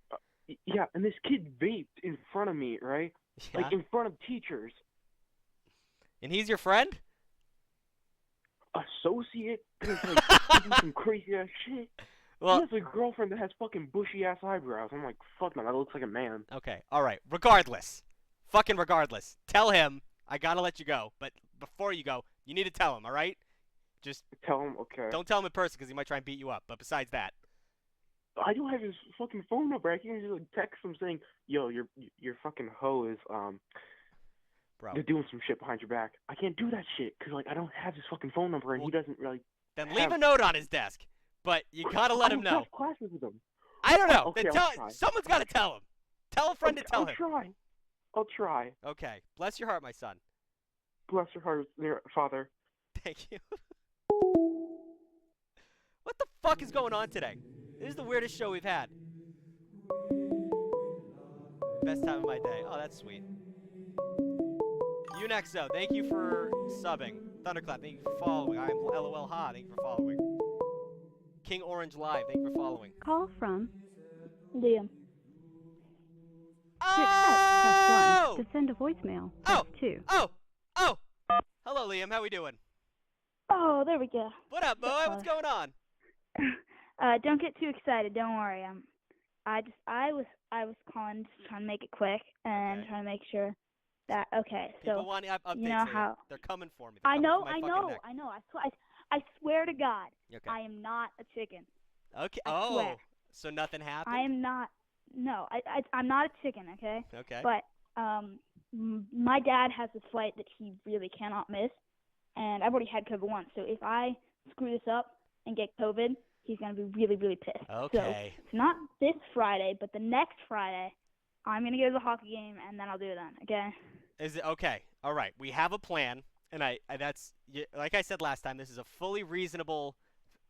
Yeah, and this kid vaped in front of me, right? Yeah. Like in front of teachers. And he's your friend? Associate, because like he do some crazy ass shit. Well, He has a girlfriend that has fucking bushy ass eyebrows. I'm like, fuck no, that looks like a man. okay. All right. Regardless. Fucking regardless. Tell him I gotta let you go. But before you go, you need to tell him, all right? Just Tell him, okay. don't tell him in person because he might try and beat you up. But besides that. I don't have his fucking phone number. I can't just like text him saying, "Yo, your fucking hoe is Bro. they're doing some shit behind your back." I can't do that shit because like I don't have his fucking phone number and Well, he doesn't really. Then leave a note on his desk. But you gotta let him I know. don't have classes with him. I don't know. Okay, Then I'll tell try. someone's gotta tell him. Tell a friend to tell I'll him. try. I'll try. Okay. Bless your heart, my son. Bless your heart, dear father. Thank you. What the fuck is going on today? This is the weirdest show we've had. Best time of my day. Oh, that's sweet. Unexo, thank you for subbing. Thunderclap, thank you for following. I'm LOL Ha, thank you for following. King Orange Live, thank you for following. Call from Liam. to accept, press 1. Oh! To send a voicemail, press Oh! 2. Oh! Oh! Hello, Liam. How we doing? Oh, there we go. What up, Moe? What's going on? Don't get too excited. Don't worry. I was calling just trying to make it quick and Okay. trying to make sure that People So want updates. you know Liam. how They're coming for me. They're I coming know, for my I fucking know, neck. I know. I swear to God, Okay. I am not a chicken. Okay. I swear. Oh, so nothing happened? I am not. No, I'm not a chicken. Okay. Okay. But my dad has a flight that he really cannot miss, and I've already had COVID once. So if I screw this up and get COVID, he's gonna be really, really pissed. Okay. So it's not this Friday, but the next Friday, I'm gonna go to the hockey game, and then I'll do it then. Okay. Is it okay? All right. We have a plan, and that's like I said last time. This is a fully reasonable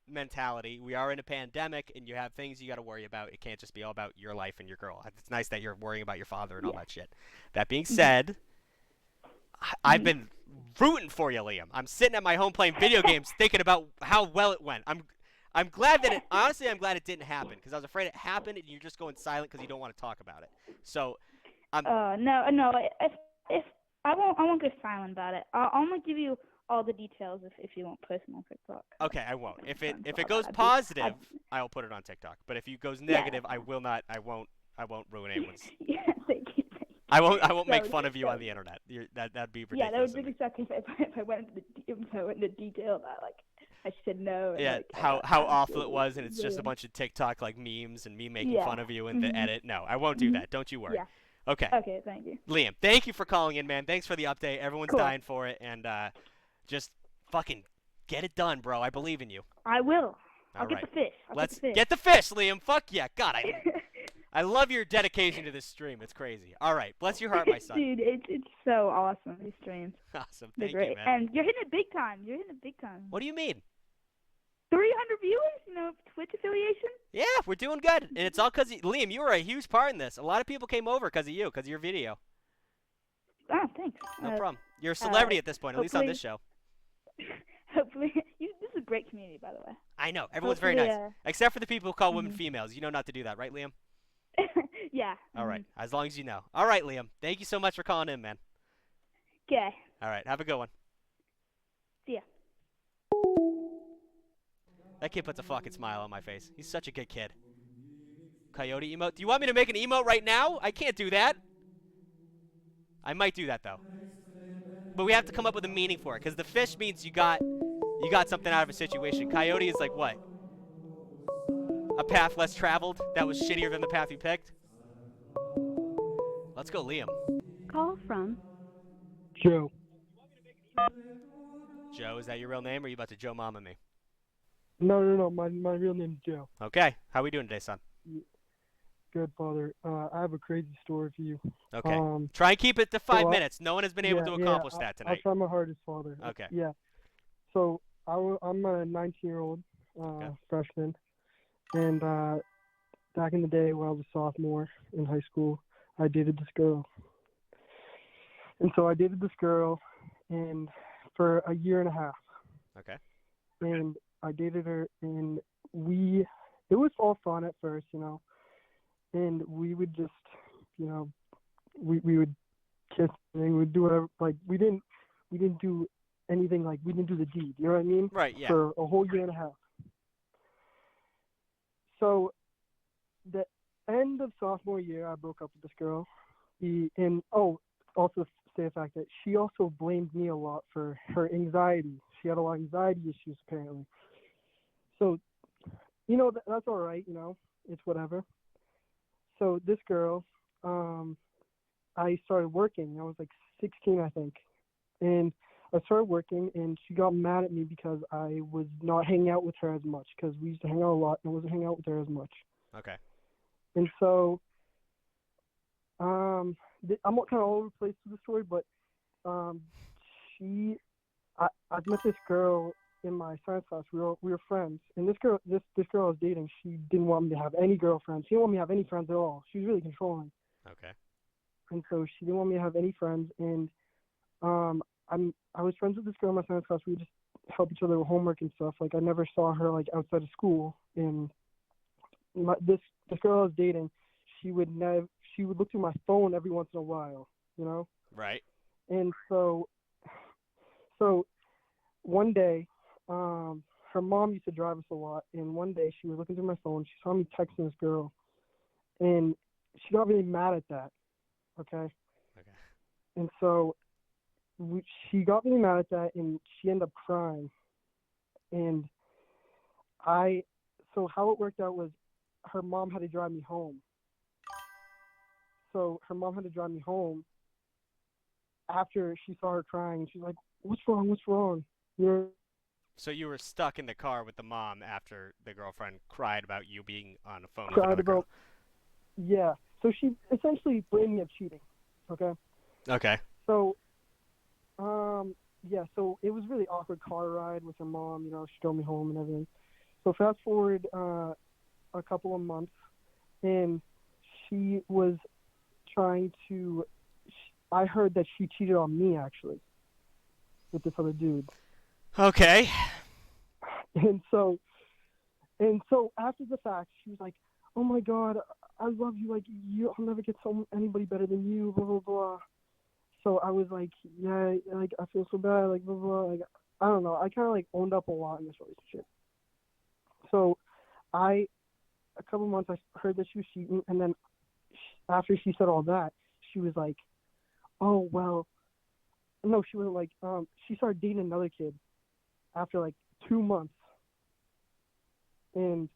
mentality. We are in a pandemic, and you have things you got to worry about. It can't just be all about your life and your girl. It's nice that you're worrying about your father and all that shit. That being said, I've been rooting for you, Liam. I'm sitting at my home playing video games, thinking about how well it went. I'm glad that honestly, I'm glad it didn't happen because I was afraid it happened, and you're just going silent because you don't want to talk about it. So, No. If I won't go silent about it. I'll only give you all the details if you won't post them on TikTok. Okay, I won't. If it all goes that. positive, I'll put it on TikTok. But if it goes negative, I will not. I won't ruin anyone's. Yeah, thank you. I won't make That fun would- of you on the internet. That'd be ridiculous. Yeah, that would of be me. exactly if I went into detail about I should know. And, Yeah, like, how I awful feel it was, and it's just a ruined. bunch of TikTok like memes and me making Yeah. fun of you in the Mhm. edit. No, I won't do Mhm. that. Don't you worry. Yeah. Okay. Okay, thank you. Liam, thank you for calling in, man. Thanks for the update. Everyone's Cool. dying for it, and just fucking get it done, bro. I believe in you. I will. I'll All get right. the fish. Let's get the fish. Liam. Fuck yeah. God, I love your dedication to this stream. It's crazy. All right. Bless your heart, my son. Dude, it's so awesome, these streams. Awesome. They're Thank great. you, man. And you're hitting it big time. What do you mean? 300 viewers, Twitch affiliation? Yeah, we're doing good. And it's all because, Liam, you were a huge part in this. A lot of people came over because of you, because of your video. Oh, thanks. No problem. You're a celebrity at this point, at least on hopefully- this show. Hopefully. This is a great community, by the way. I know. Everyone's very Hopefully, nice. Except for the people who call women mhm. females. You know not to do that, right, Liam? Yeah. All right. As long as you know. All right, Liam. Thank you so much for calling in, man. Okay. All right. Have a good one. See ya. That kid puts a fucking smile on my face. He's such a good kid. Coyote emote. Do you want me to make an emote right now? I can't do that. I might do that, though. But we have to come up with a meaning for it, because the fish means you got something out of a situation. Coyote is like what? A path less traveled that was shittier than the path you picked? Let's go, Liam. Call from Joe. Joe, is that your real name, or are you about to Joe Mama me? No. My real name's Joe. Okay. How we doing today, son? Good, Father. I have a crazy story for you. Okay. Try and keep it to 5 so minutes. No one has been able to accomplish that I'll tonight. try my hardest, Father. Okay. Yeah. So I'm a 19-year-old freshman, and back in the day when I was a sophomore in high school, I dated this girl. And so I dated this girl, and for a year and a half. Okay. And I dated her, and it was all fun at first, and we would just, we would kiss and we would do whatever. Like we didn't do anything, like we didn't do the deed. You know what I mean? Right. Yeah. For a whole year and a half. So, the end of sophomore year, I broke up with this girl. Also say the fact that she also blamed me a lot for her anxiety. She had a lot of anxiety issues apparently. So, that's all right. It's whatever. So this girl, I started working. I was like 16, I think, and I started working, and she got mad at me because I was not hanging out with her as much, because we used to hang out a lot, and I wasn't hanging out with her as much. Okay. And so, I'm kind of all over the place with the story, but I met this girl in my science class. We were friends, and this girl I was dating, she didn't want me to have any girlfriends. She didn't want me to have any friends at all. She was really controlling. Okay. And so she didn't want me to have any friends, and I was friends with this girl in my science class. We would just help each other with homework and stuff. Like I never saw her like outside of school. And this girl I was dating, she would look through my phone every once in a while, Right. And so one day, her mom used to drive us a lot, and one day she was looking through my phone. She saw me texting this girl, and she got really mad at that. Okay. Okay. And so she got really mad at that, and she ended up crying. And so how it worked out was her mom had to drive me home. So her mom had to drive me home after she saw her crying. She's like, "What's wrong? What's wrong?" So you were stuck in the car with the mom after the girlfriend cried about you being on the phone with Cried another girl. about. Yeah. So she essentially blamed me of cheating. Okay. Okay. So, yeah. So it was really awkward car ride with her mom. She drove me home and everything. So fast forward a couple of months, and she was trying to. I heard that she cheated on me actually with this other dude. Okay. And so after the fact, she was like, "Oh my God, I love you. Like I'll never get anybody better than you." Blah blah blah. So I was like, "Yeah, like I feel so bad." Like blah blah. Like I don't know. I kind of like owned up a lot in this relationship. So a couple months, I heard that she was cheating, and then after she said all that, she was like, "Oh well." No, she wasn't like. She started dating another kid after like 2 months, and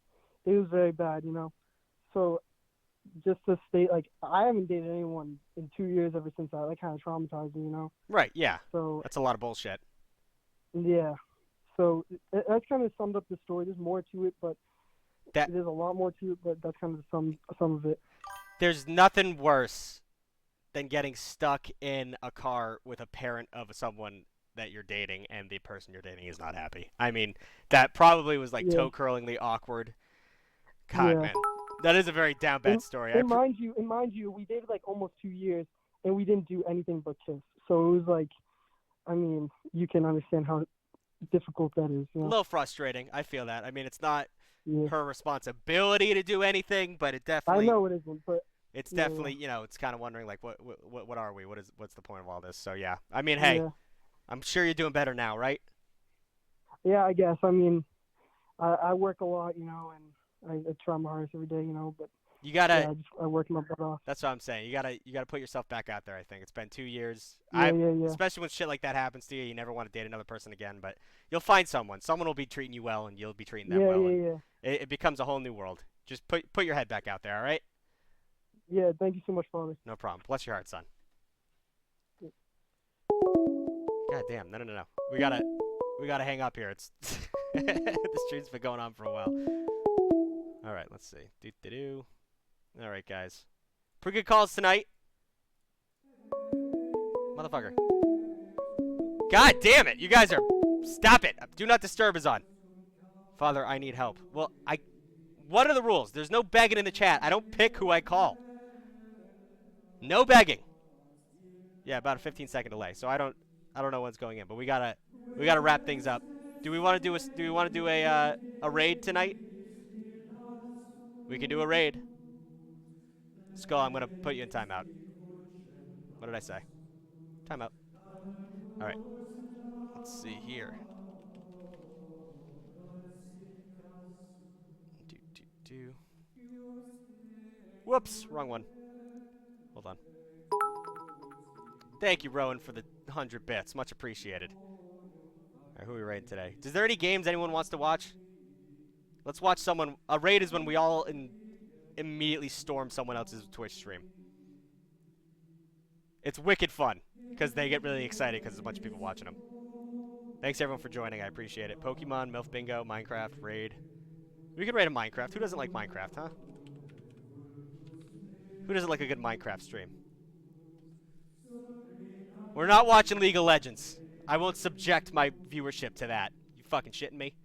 it was very bad, So just to state, like, I haven't dated anyone in 2 years ever since that. That kind of traumatized me, Right. Yeah. So that's a lot of bullshit. Yeah. So that's kind of summed up the story. There's more to it, but there's a lot more to it. But that's kind of some of it. There's nothing worse than getting stuck in a car with a parent of someone that you're dating and the person you're dating is not happy. I mean, that probably was like toe-curlingly awkward. God, man. That is a very down bad story. And mind you, we dated like almost 2 years, and we didn't do anything but kiss. So it was like, I mean, you can understand how difficult that is. A little frustrating. I feel that. I mean, it's not her responsibility to do anything, but it definitely. I know it isn't, but. It's definitely, it's kind of wondering, like, what are we? What's the point of all this? So, yeah. I mean, hey, I'm sure you're doing better now, right? Yeah, I guess. I mean, I work a lot, and I try my hardest every day, but you gotta. I work my butt off. That's what I'm saying. You gotta put yourself back out there. I think it's been 2 years. Yeah. Especially when shit like that happens to you, you never want to date another person again. But you'll find someone. Someone will be treating you well, and you'll be treating them well. Yeah. It becomes a whole new world. Just put your head back out there. All right. Yeah, thank you so much, Father. No problem. Bless your heart, son. Yeah. God damn. No. We gotta hang up here. It's the stream's been going on for a while. All right, let's see. All right, guys. Pretty good calls tonight. Motherfucker. God damn it. You guys are... Stop it. Do not disturb is on. Father, I need help. Well, what are the rules? There's no begging in the chat. I don't pick who I call. No begging. Yeah, about a 15-second delay. So I don't know when's going in, but we gotta wrap things up. Do we want to do a raid tonight? We can do a raid. Skull, I'm gonna put you in timeout. What did I say? Timeout. All right. Let's see here. Do. Whoops, wrong one. Hold on. Thank you, Rowan, for the 100 bits. Much appreciated. All right, who are we raiding today? Is there any games anyone wants to watch? Let's watch someone. A raid is when we all immediately storm someone else's Twitch stream. It's wicked fun because they get really excited because there's a bunch of people watching them. Thanks everyone for joining. I appreciate it. Pokemon, MILF Bingo, Minecraft, raid. We could raid a Minecraft. Who doesn't like Minecraft, huh? Who doesn't like a good Minecraft stream? We're not watching League of Legends. I won't subject my viewership to that. You fucking shitting me?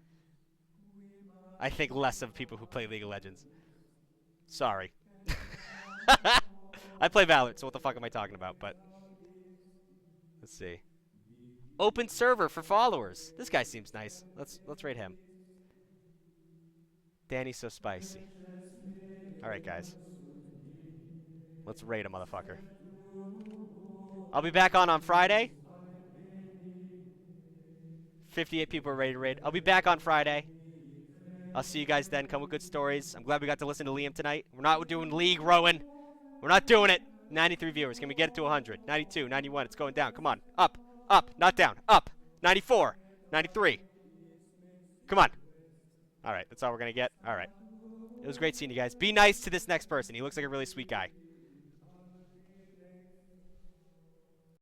I think less of people who play League of Legends. Sorry. I play Valorant, so what the fuck am I talking about? But let's see. Open server for followers. This guy seems nice. Let's rate him. Danny's so spicy. All right, guys. Let's raid a motherfucker. I'll be back on Friday. 58 people are ready to raid. I'll be back on Friday. I'll see you guys then. Come with good stories. I'm glad we got to listen to Liam tonight. We're not doing League, Rowan. We're not doing it. 93 viewers. Can we get it to 100? 92, 91. It's going down. Come on. Up. Up. Not down. Up. 94. 93. Come on. All right. That's all we're going to get. All right. It was great seeing you guys. Be nice to this next person. He looks like a really sweet guy.